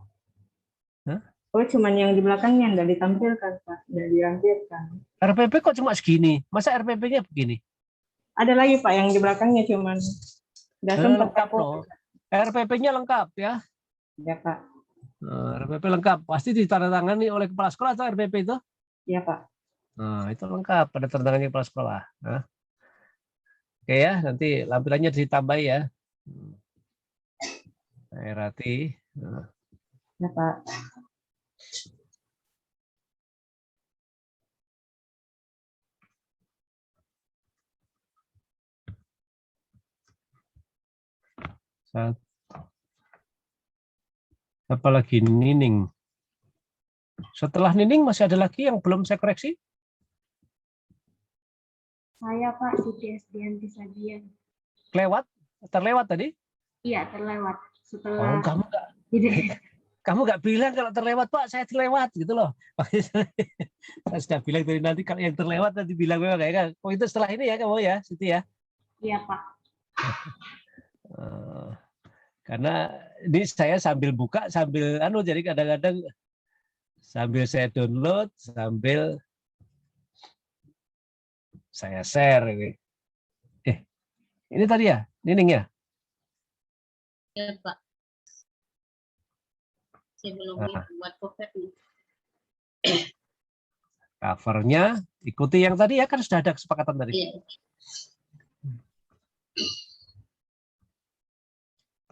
Hah? Oh, cuman yang di belakangnya nggak ditampilkan Pak, nggak dirampirkan. RPP kok cuma segini? Masa RPP-nya begini? Ada lagi Pak yang di belakangnya cuman nggak sempat Lengkap aku. loh. RPP-nya lengkap ya. Ya Pak, RPP lengkap. Pasti ditandatangani oleh kepala sekolah atau RPP itu? ya Pak. Nah, itu lengkap. Ada tandatangannya kepala sekolah. Nah. Oke ya, nanti lampirannya ditambahi ya. Rati. Nah. Ya Pak. Apalagi Nining. Setelah Nining masih ada lagi yang belum saya koreksi? Saya Pak, Siti Esdianti Sabian. Terlewat tadi? Iya, terlewat. Oh, Setelah kamu nggak bilang kalau terlewat Pak, saya terlewat gitu loh. Saya sudah bilang dari nanti kalau yang terlewat nanti bilang memang kayak oh itu setelah ini ya kamu ya, Siti ya. Iya Pak. Karena ini saya sambil buka sambil jadi kadang-kadang sambil saya download sambil saya share ini. Ini tadi ya, Nining ya? Iya Pak. Saya belum buat cover nih. Covernya ikuti yang tadi ya, kan sudah ada kesepakatan tadi. Iya.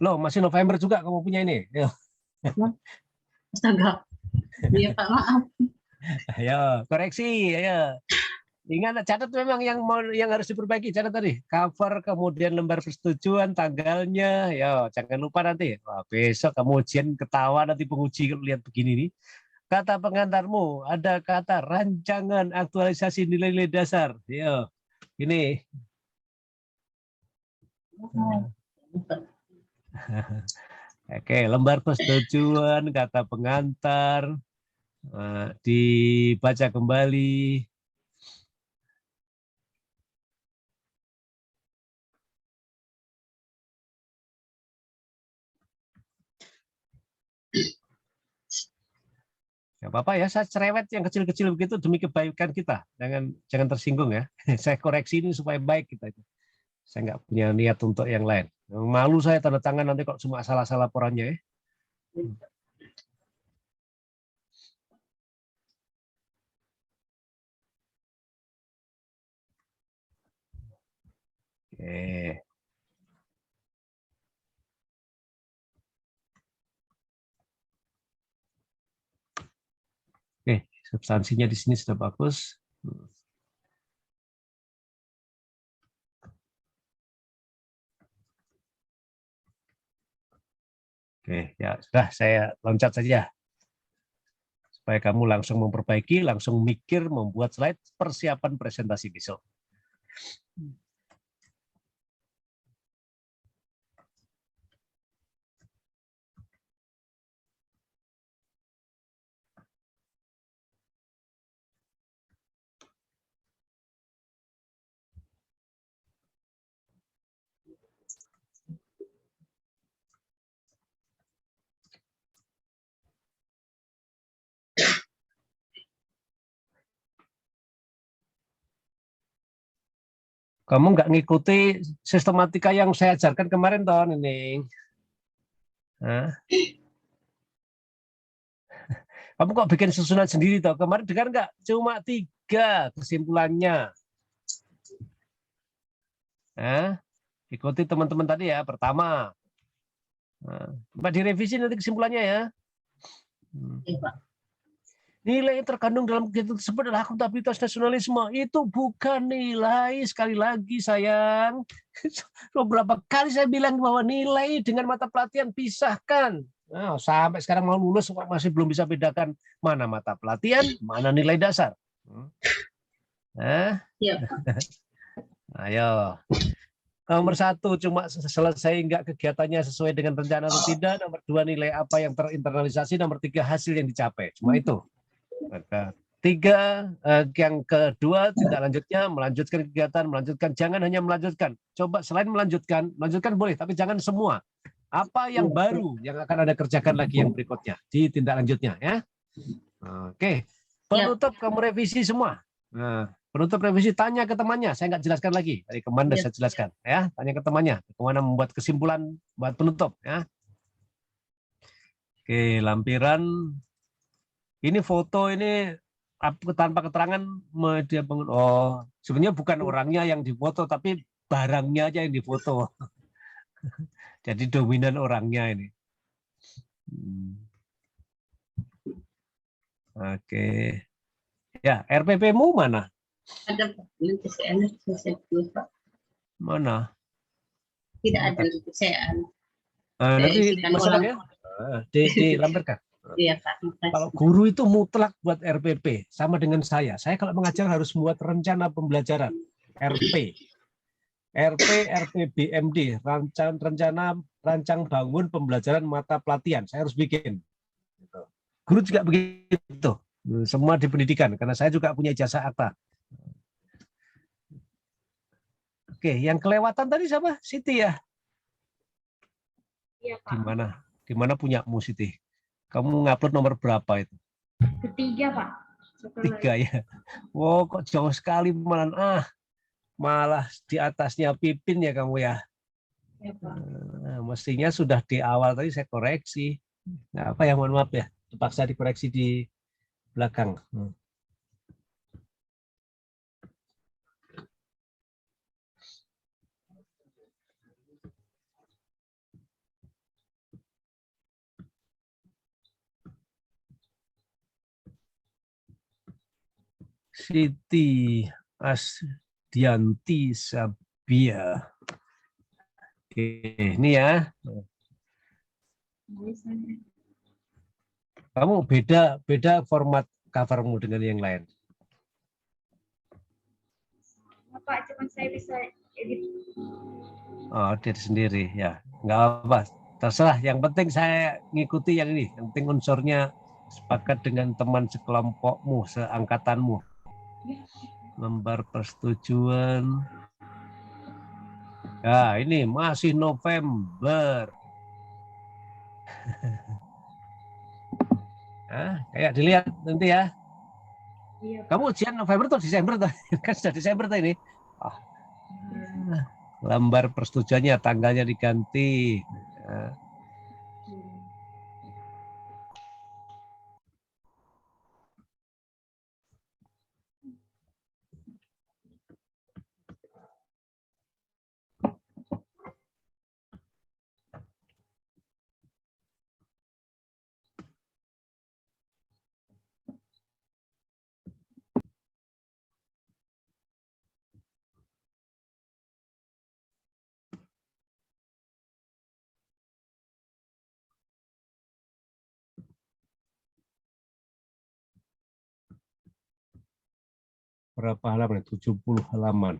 Loh, masih November juga kamu punya ini. Astaga. Iya Pak, maaf. Ayo, koreksi, ayo. Ingat, catat memang yang harus diperbaiki. Catat tadi, cover, kemudian lembar persetujuan, tanggalnya. Ya, jangan lupa nanti. Wah, besok kamu ujian ketawa nanti penguji kalau lihat begini nih. Kata pengantarmu ada kata rancangan aktualisasi nilai-nilai dasar. Yo, ini. Oke, lembar persetujuan, kata pengantar, dibaca kembali. Gak apa-apa ya, saya cerewet yang kecil-kecil begitu demi kebaikan kita. Jangan tersinggung ya. Saya koreksi ini supaya baik kita itu. Saya nggak punya niat untuk yang lain. Malu saya tanda tangan nanti kok cuma salah-salah laporannya ya. Oke. Oke, substansinya di sini sudah bagus. Oke, ya sudah saya loncat saja. Supaya kamu langsung memperbaiki, langsung mikir membuat slide persiapan presentasi besok. Kamu nggak ngikuti sistematika yang saya ajarkan kemarin, toh, Nining? Hah? Kamu kok bikin susunan sendiri, toh? Kemarin dengar nggak? Cuma 3 kesimpulannya. Hah? Ikuti teman-teman tadi ya. Pertama, coba direvisi nanti kesimpulannya ya. Nilai yang terkandung dalam kegiatan tersebut adalah akuntabilitas nasionalisme. Itu bukan nilai, sekali lagi sayang. Beberapa kali saya bilang bahwa nilai dengan mata pelatihan pisahkan. Nah, sampai sekarang mau lulus masih belum bisa bedakan mana mata pelatihan, mana nilai dasar. Nah, Iya, ayo. Nomor 1, cuma selesai enggak kegiatannya sesuai dengan rencana atau tidak. Nomor 2, nilai apa yang terinternalisasi. Nomor 3, hasil yang dicapai. Cuma itu. Maka 3, yang kedua, tindak lanjutnya melanjutkan kegiatan, melanjutkan. Jangan hanya melanjutkan. Coba selain melanjutkan boleh, tapi jangan semua. Apa yang baru yang akan Anda kerjakan lagi yang berikutnya di tindak lanjutnya, ya. Oke. Penutup kamu revisi semua. Nah, penutup revisi tanya ke temannya. Saya nggak jelaskan lagi. Dari kemarin saya jelaskan, ya. Tanya ke temannya. Kemana membuat kesimpulan buat penutup, ya. Oke, lampiran. Ini foto ini tanpa keterangan media pengen. Oh, sebenarnya bukan orangnya yang difoto, tapi barangnya aja yang difoto. Jadi dominan orangnya ini. Oke. Ya, RPP-mu mana? ada Pak. Nanti saya tulis Pak. Mana? Tidak ada nanti saya Nanti isikan masalahnya dilampirkan. Iya Pak. Kalau guru itu mutlak buat RPP, sama dengan saya. Saya kalau mengajar harus membuat rencana pembelajaran, RP. RPBMD, rancang bangun pembelajaran mata pelatihan. Saya harus bikin. Guru juga begitu. Semua di pendidikan, karena saya juga punya ijazah akta. Oke, yang kelewatan tadi siapa? Siti ya? Iya, Pak. Di mana punyamu Siti? Kamu ngupload nomor berapa itu? Ketiga, Pak. 3 ya. Wow, kok jauh sekali malah di atasnya Pipin ya kamu ya. Ya, Pak. Mestinya sudah di awal tadi saya koreksi. Nah, apa ya, mohon maaf ya, terpaksa dikoreksi di belakang. Siti Asdianti Sabia. Oke, ini ya. Kamu beda format covermu dengan yang lain. Pak, cuma saya bisa edit. Oh, diri sendiri ya. Nggak apa-apa. Terserah. Yang penting saya ngikuti yang ini. Yang penting unsurnya sepakat dengan teman sekelompokmu, seangkatanmu. Lembar persetujuan. Ya, ini masih November. Kayak dilihat nanti ya. Iya, Kamu ujian November atau Desember tuh? Kan sudah Desember tuh ini. Lembar persetujuannya tanggalnya diganti. Berapa halaman? 70 halaman.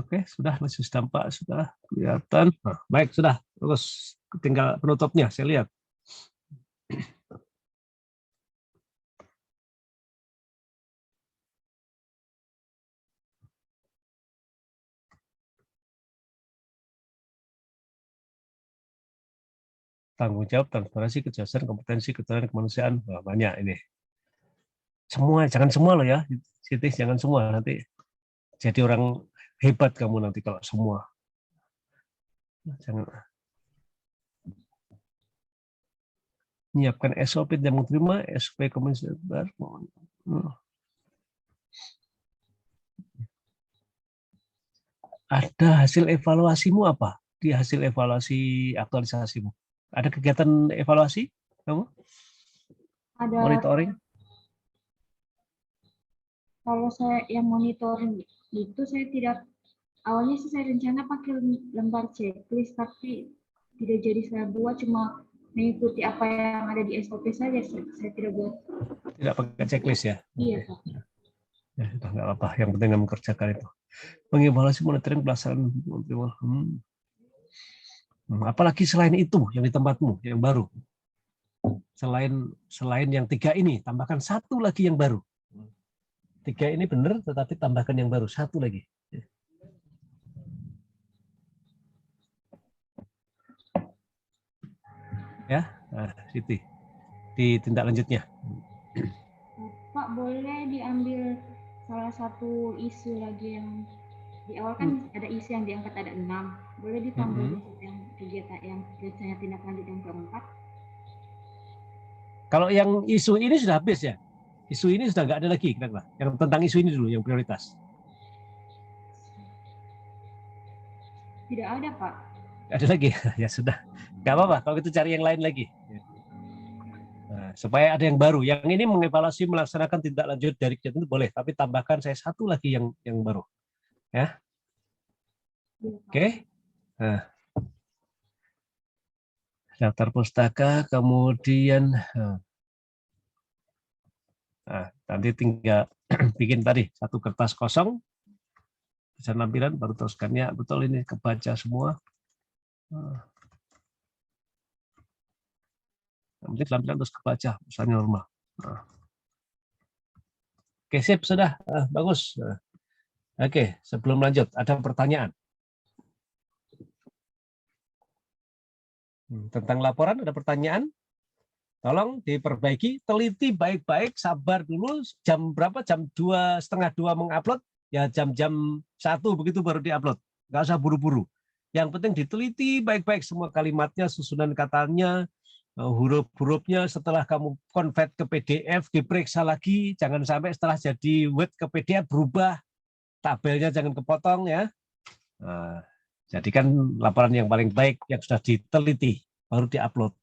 Oke, sudah masih tampak, sudah kelihatan. Baik, sudah. Terus tinggal penutupnya, saya lihat. tanggung jawab, transparansi, kejelasan, kompetensi, keterampilan, kemanusiaan. Wah, banyak ini. Semua, jangan semua loh ya, Siti, jangan semua, nanti jadi orang hebat kamu nanti kalau semua. Jangan. Menyiapkan SOP dan menerima SOP komunikasi. Ada hasil evaluasimu apa? Di hasil evaluasi aktualisasimu. Ada kegiatan evaluasi kamu? Ada. Monitoring? Kalau saya yang monitoring itu saya tidak, awalnya sih saya rencana pakai lembar checklist, tapi tidak jadi saya buat, cuma mengikuti apa yang ada di SOP saja, saya tidak buat. Tidak pakai checklist ya? Iya, Pak. Ya, sudah nggak apa-apa. Yang penting kamu kerjakan itu. Mengevaluasi monitoring pelaksanaan. Apalagi selain itu yang di tempatmu yang baru. Selain yang 3 ini, tambahkan 1 lagi yang baru. 3 ini benar, tetapi tambahkan yang baru 1 lagi. Ya, nah, Siti. Di tindak lanjutnya. Pak, boleh diambil salah satu isu lagi yang di awal kan ada isu yang diangkat ada 6, boleh ditambah yang kegiatan yang biasanya tindak lanjut yang keempat. Kalau yang isu ini sudah habis ya, isu ini sudah nggak ada lagi, kenapa? Yang tentang isu ini dulu yang prioritas. Tidak ada, Pak. Nggak ada lagi, ya sudah, nggak apa-apa. Kalau itu cari yang lain lagi. Nah, supaya ada yang baru. Yang ini mengevaluasi melaksanakan tindak lanjut dari kegiatan itu boleh, tapi tambahkan saya 1 lagi yang baru. Ya, oke. Nah, daftar pustaka, kemudian nanti tinggal bikin tadi 1 kertas kosong, bisa lampiran, baru teruskannya betul ini kebaca semua. Nanti lampiran terus kebaca, misalnya normal. Oke, sip, sudah, bagus. Oke, sebelum lanjut, ada pertanyaan? Tentang laporan ada pertanyaan? Tolong diperbaiki, teliti baik-baik, sabar dulu. Jam berapa? Jam 1:30 mengupload, ya jam-jam 1 begitu baru diupload. Nggak usah buru-buru. Yang penting diteliti baik-baik semua kalimatnya, susunan katanya, huruf-hurufnya. Setelah kamu convert ke PDF, diperiksa lagi. Jangan sampai setelah jadi Word ke PDF berubah. Tabelnya jangan kepotong ya. Nah, jadikan laporan yang paling baik yang sudah diteliti baru diupload.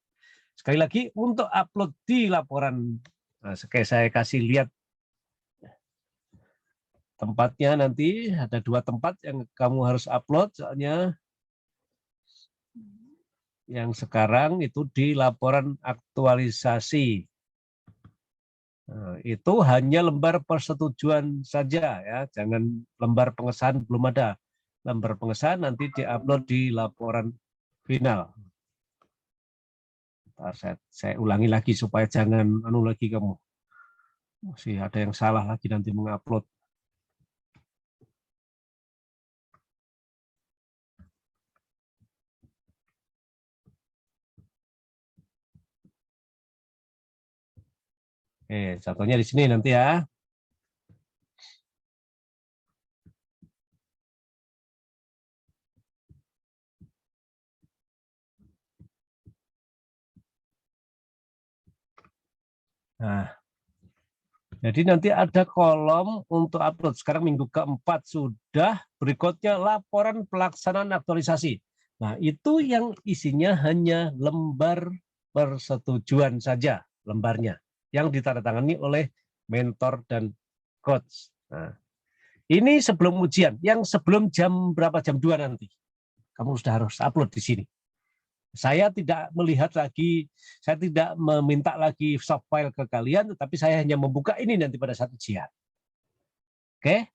Sekali lagi untuk upload di laporan, saya kasih lihat tempatnya nanti ada 2 tempat yang kamu harus upload, soalnya yang sekarang itu di laporan aktualisasi. Nah, itu hanya lembar persetujuan saja ya, jangan lembar pengesahan belum ada. Lembar pengesahan nanti diupload di laporan final. Saya ulangi lagi supaya jangan lagi kamu. Masih ada yang salah lagi nanti mengupload. Contohnya di sini nanti ya. Nah, jadi nanti ada kolom untuk upload. Sekarang minggu keempat sudah. Berikutnya laporan pelaksanaan aktualisasi. Nah, itu yang isinya hanya lembar persetujuan saja, lembarnya. Yang ditandatangani oleh mentor dan coach. Nah, ini sebelum ujian. Yang sebelum jam berapa? Jam 2 nanti. Kamu sudah harus upload di sini. Saya tidak melihat lagi, saya tidak meminta lagi soft file ke kalian, tetapi saya hanya membuka ini nanti pada saat ujian. Oke?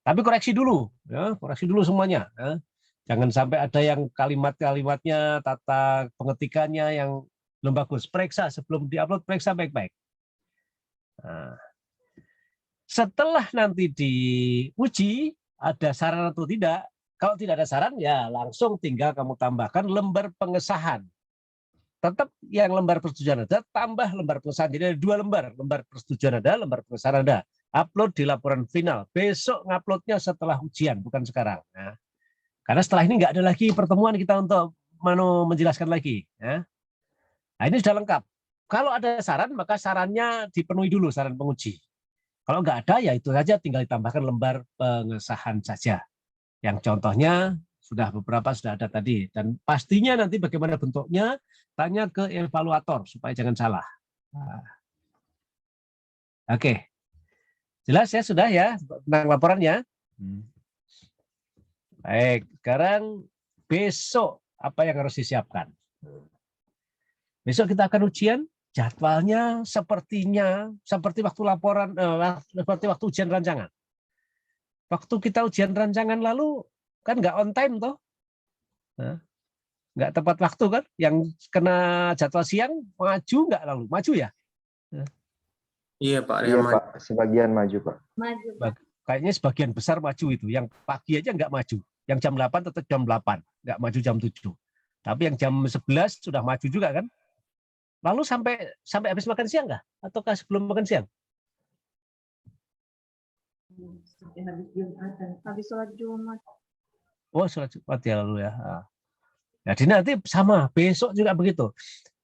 Tapi koreksi dulu, ya, koreksi dulu semuanya. Ya. Jangan sampai ada yang kalimat-kalimatnya, tata pengetikannya yang belum bagus. Periksa sebelum diupload, periksa baik-baik. Nah, setelah nanti diuji, ada saran atau tidak. Kalau tidak ada saran, ya langsung tinggal kamu tambahkan lembar pengesahan. tetap yang lembar persetujuan Anda tambah lembar pengesahan. Jadi ada 2 lembar persetujuan Anda, lembar pengesahan Anda. Upload di laporan final. Besok nguploadnya setelah ujian, bukan sekarang. Nah, karena setelah ini nggak ada lagi pertemuan kita untuk menjelaskan lagi. Ya. Nah, ini sudah lengkap. Kalau ada saran, maka sarannya dipenuhi dulu, saran penguji. Kalau nggak ada, ya itu saja, tinggal ditambahkan lembar pengesahan saja. Yang contohnya beberapa sudah ada tadi. Dan pastinya nanti bagaimana bentuknya, tanya ke evaluator supaya jangan salah. Nah. Oke. Jelas ya, sudah ya tentang laporannya. Baik, sekarang besok apa yang harus disiapkan? Besok kita akan ujian, jadwalnya sepertinya seperti waktu laporan, seperti waktu ujian rancangan. Waktu kita ujian rancangan lalu kan nggak on time toh, nggak tepat waktu kan? Yang kena jadwal siang maju nggak lalu, maju ya? Iya Pak, Iya Pak, sebagian maju Pak. Maju. Kayaknya sebagian besar maju itu. Yang pagi aja nggak maju. Yang jam 8 tetap jam 8. Nggak maju jam 7. Tapi yang jam 11 sudah maju juga kan? Lalu sampai habis makan siang nggak? Ataukah sebelum makan siang? Habis Jumatan. Habis sholat Jumat. Oh, sholat Jumat ya lalu ya. Jadi nanti sama, besok juga begitu.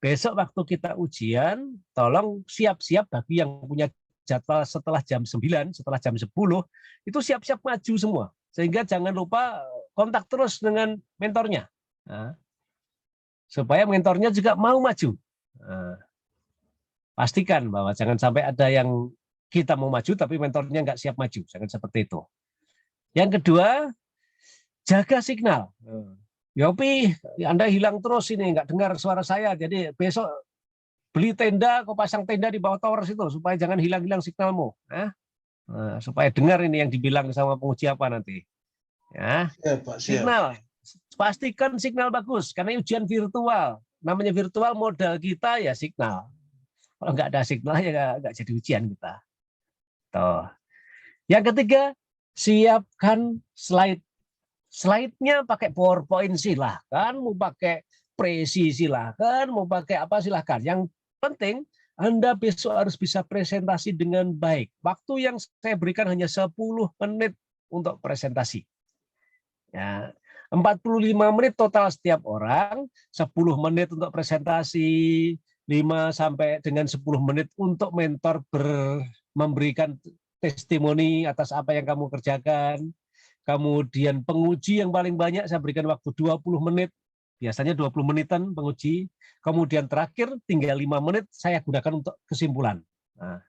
Besok waktu kita ujian, tolong siap-siap bagi yang punya jadwal setelah jam 9, setelah jam 10, itu siap-siap maju semua. Sehingga jangan lupa kontak terus dengan mentornya. Nah, supaya mentornya juga mau maju. Nah, pastikan bahwa jangan sampai ada yang kita mau maju tapi mentornya nggak siap maju. Jangan seperti itu. Yang kedua, jaga signal. Yopi, Anda hilang terus ini, nggak dengar suara saya. Jadi besok beli tenda, kau pasang tenda di bawah tower situ supaya jangan hilang-hilang signalmu. Nah, supaya dengar ini yang dibilang sama penguji apa nanti. Ya, Siap, Pak, siap. signal, pastikan signal bagus karena ujian virtual. Namanya virtual, modal kita ya signal. Kalau nggak ada signal ya nggak jadi ujian kita. Tuh. Yang ketiga, siapkan slide. Slide-nya pakai PowerPoint silahkan, mau pakai Prezi silahkan, mau pakai apa silahkan. Yang penting Anda besok harus bisa presentasi dengan baik. Waktu yang saya berikan hanya 10 menit untuk presentasi. Ya, 45 menit total setiap orang, 10 menit untuk presentasi, 5 sampai dengan 10 menit untuk mentor memberikan testimoni atas apa yang kamu kerjakan. Kemudian penguji yang paling banyak saya berikan waktu 20 menit, biasanya 20 menitan penguji. Kemudian terakhir tinggal 5 menit saya gunakan untuk kesimpulan. Nah,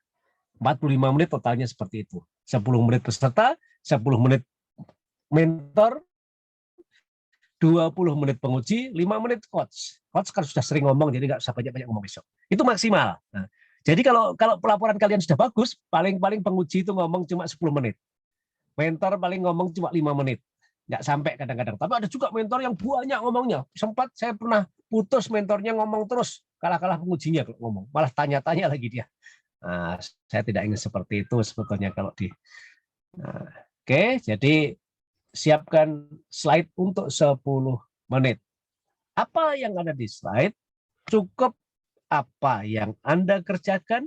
45 menit totalnya seperti itu. 10 menit peserta, 10 menit mentor, 20 menit penguji, 5 menit coach. Coach kan sudah sering ngomong, jadi nggak usah banyak-banyak ngomong besok. Itu maksimal. Nah, jadi kalau pelaporan kalian sudah bagus, paling-paling penguji itu ngomong cuma 10 menit. Mentor paling ngomong cuma 5 menit. Nggak sampai kadang-kadang. Tapi ada juga mentor yang banyak ngomongnya. Sempat saya pernah putus mentornya ngomong terus. Kalah-kalah pengujinya kalau ngomong. Malah tanya-tanya lagi dia. Nah, saya tidak ingin seperti itu sebetulnya kalau di... Nah, oke, jadi siapkan slide untuk 10 menit. Apa yang ada di slide? Cukup apa yang Anda kerjakan,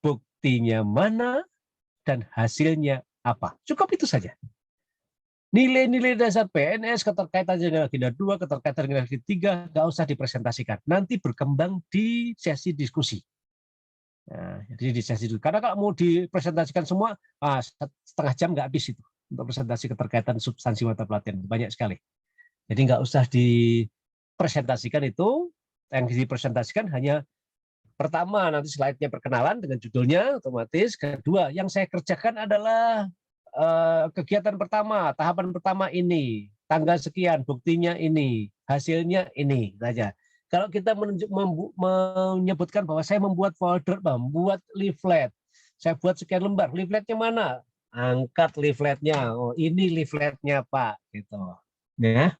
buktinya mana, dan hasilnya apa. Cukup itu saja. Nilai-nilai dasar PNS, keterkaitan dengan agenda 2, keterkaitan dengan agenda 3, nggak usah dipresentasikan. Nanti berkembang di sesi diskusi. Nah, jadi di sesi diskusi. Karena kalau mau dipresentasikan semua, setengah jam nggak habis itu. Untuk presentasi keterkaitan substansi mata pelatihan. Banyak sekali. Jadi nggak usah dipresentasikan itu. Yang dipresentasikan hanya pertama, nanti slide-nya perkenalan dengan judulnya otomatis. Kedua, yang saya kerjakan adalah kegiatan pertama, tahapan pertama ini, tanggal sekian, buktinya ini, hasilnya ini saja. Kalau kita menyebutkan bahwa saya membuat folder, membuat leaflet, saya buat sekian lembar, leafletnya mana? Angkat leafletnya, oh ini leafletnya Pak, gitu. Ya.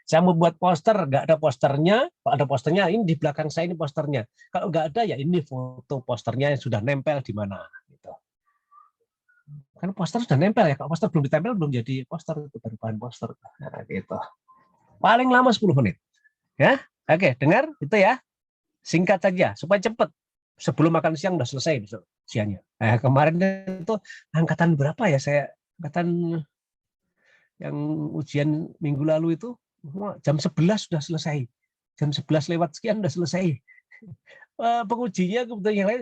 Saya mau buat poster, nggak ada posternya. Kalau ada posternya, ini di belakang saya ini posternya. Kalau nggak ada, ya ini foto posternya yang sudah nempel di mana. Gitu. Kan poster sudah nempel ya. Kalau poster belum ditempel, belum jadi poster. Itu baru bahan poster. Nah, gitu. Paling lama 10 menit. Ya, Oke, dengar itu ya. Singkat saja supaya cepat. Sebelum makan siang udah selesai besok siangnya. Nah, kemarin itu angkatan berapa ya saya? Angkatan yang ujian minggu lalu itu jam 11 sudah selesai. Jam 11 lewat sekian sudah selesai. Pengujinya kebetulan yang lain,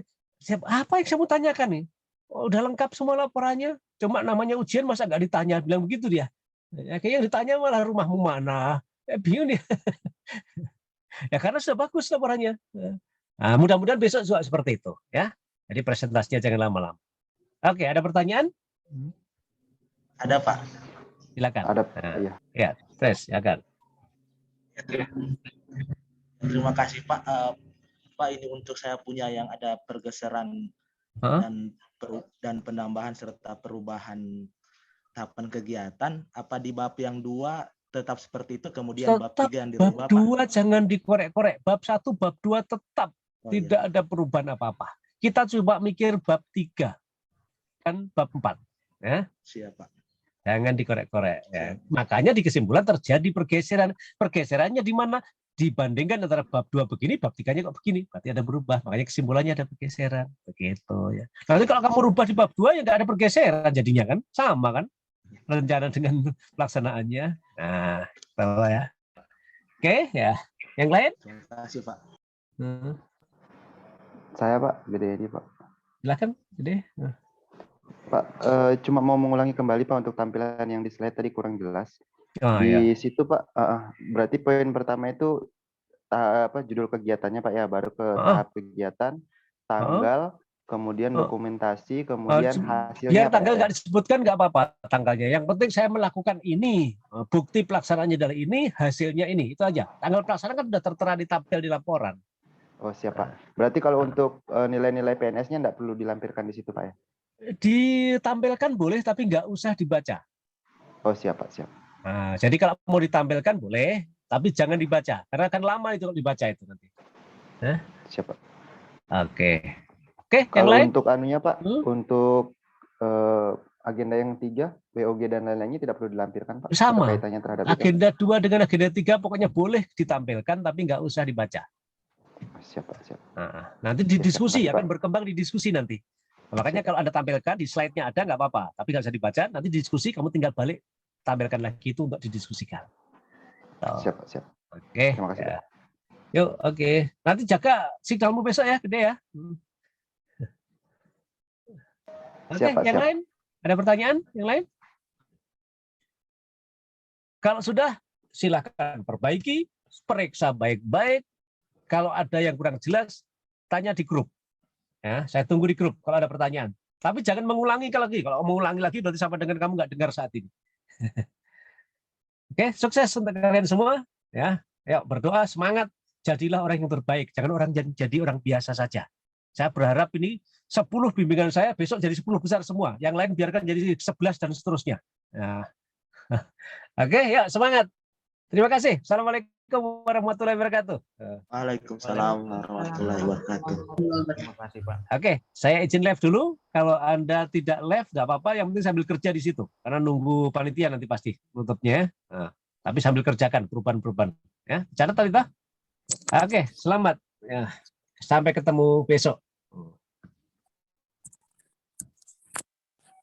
apa yang saya mau tanyakan nih? Oh, udah lengkap semua laporannya. Cuma namanya ujian masa nggak ditanya, bilang begitu dia. Ya, kayaknya ditanya malah rumahmu mana. Bingung dia. Ya karena sudah bagus laporannya. Nah, mudah-mudahan besok juga seperti itu ya. Jadi presentasinya jangan lama-lama. Oke, ada pertanyaan? Ada Pak. Silakan. Ada, Nah, iya. ya, Tres, silakan. Terima kasih Pak. Pak, ini untuk saya punya yang ada pergeseran dan penambahan serta perubahan tahapan kegiatan. Apa di bab yang 2 tetap seperti itu, kemudian bab 3 yang dirubah, Bab 2 jangan dikorek-korek. Bab 1, bab 2 tetap tidak iya. ada perubahan apa-apa. Kita coba mikir bab 3 kan bab 4 ya. Siap Pak. Jangan dikorek-korek ya. Makanya di kesimpulan terjadi pergeseran. Pergeserannya di mana? Dibandingkan antara bab 2 begini, bab 3-nya kok begini. Berarti ada berubah. Makanya kesimpulannya ada pergeseran. Begitu ya. Nanti kalau kamu rubah di bab 2 ya nggak ada pergeseran jadinya kan. Sama kan? Rencana dengan pelaksanaannya. Nah, itu ya. Oke ya. Yang lain? Terima kasih Pak. Saya Pak, Gede Edi Pak. Silakan, Gede. Pak, cuma mau mengulangi kembali Pak untuk tampilan yang di slide tadi kurang jelas. Oh, Di ya. situ Pak, berarti poin pertama itu judul kegiatannya Pak ya, baru ke tahap kegiatan, tanggal, kemudian dokumentasi, kemudian hasilnya. Biar Pak, tanggal ya? nggak disebutkan nggak apa-apa tanggalnya. Yang penting saya melakukan ini, bukti pelaksanaannya adalah ini, hasilnya ini, itu aja. Tanggal pelaksanaan kan sudah tertera di tabel di laporan. Oh siap Pak. Berarti kalau untuk nilai-nilai PNS-nya nggak perlu dilampirkan di situ Pak ya? Ditampilkan boleh, tapi nggak usah dibaca. Oh siap Pak, siap. Nah, jadi kalau mau ditampilkan boleh, tapi jangan dibaca, karena akan lama itu kalau dibaca itu nanti. Siap Pak. Oke, yang Kalau lain? untuk anunya Pak, untuk agenda yang 3, BOG dan lain-lainnya tidak perlu dilampirkan Pak? Sama. Kaitannya terhadap itu? Agenda 2 dengan agenda 3 pokoknya boleh ditampilkan, tapi nggak usah dibaca. Siap Pak, siap. Nah, nanti didiskusi, Siap, akan berkembang di diskusi nanti. Makanya kalau Anda tampilkan di slide-nya ada nggak apa-apa, tapi nggak usah dibaca, nanti diskusi kamu tinggal balik, tampilkan lagi itu untuk didiskusikan. Siap Pak, siap. Oke. Terima kasih Ya. Pak. Yuk, oke. Nanti jaga signalmu besok ya, Gede ya. Oke, Siap, Pak, yang siap. lain? Ada pertanyaan? Yang lain? Kalau sudah, silakan perbaiki, periksa baik-baik. Kalau ada yang kurang jelas, tanya di grup. Ya, saya tunggu di grup kalau ada pertanyaan. Tapi jangan mengulangi lagi. Kalau mengulangi lagi berarti sama dengan kamu nggak dengar saat ini. Oke, sukses untuk kalian semua. Ya, ayo berdoa, semangat. Jadilah orang yang terbaik. Jangan jadi orang biasa saja. Saya berharap ini 10 bimbingan saya besok jadi 10 besar semua. Yang lain biarkan jadi 11 dan seterusnya. Ya. Oke, ya semangat. Terima kasih. Assalamualaikum warahmatullahi wabarakatuh. Waalaikumsalam warahmatullahi wabarakatuh. Terima kasih Pak. Oke, saya izin live dulu. Kalau Anda tidak live, nggak apa-apa. Yang penting sambil kerja di situ. Karena nunggu panitia nanti pasti nutupnya. Nah, tapi sambil kerjakan perubahan-perubahan. Ya, catat Talita. Oke, selamat. Ya, sampai ketemu besok.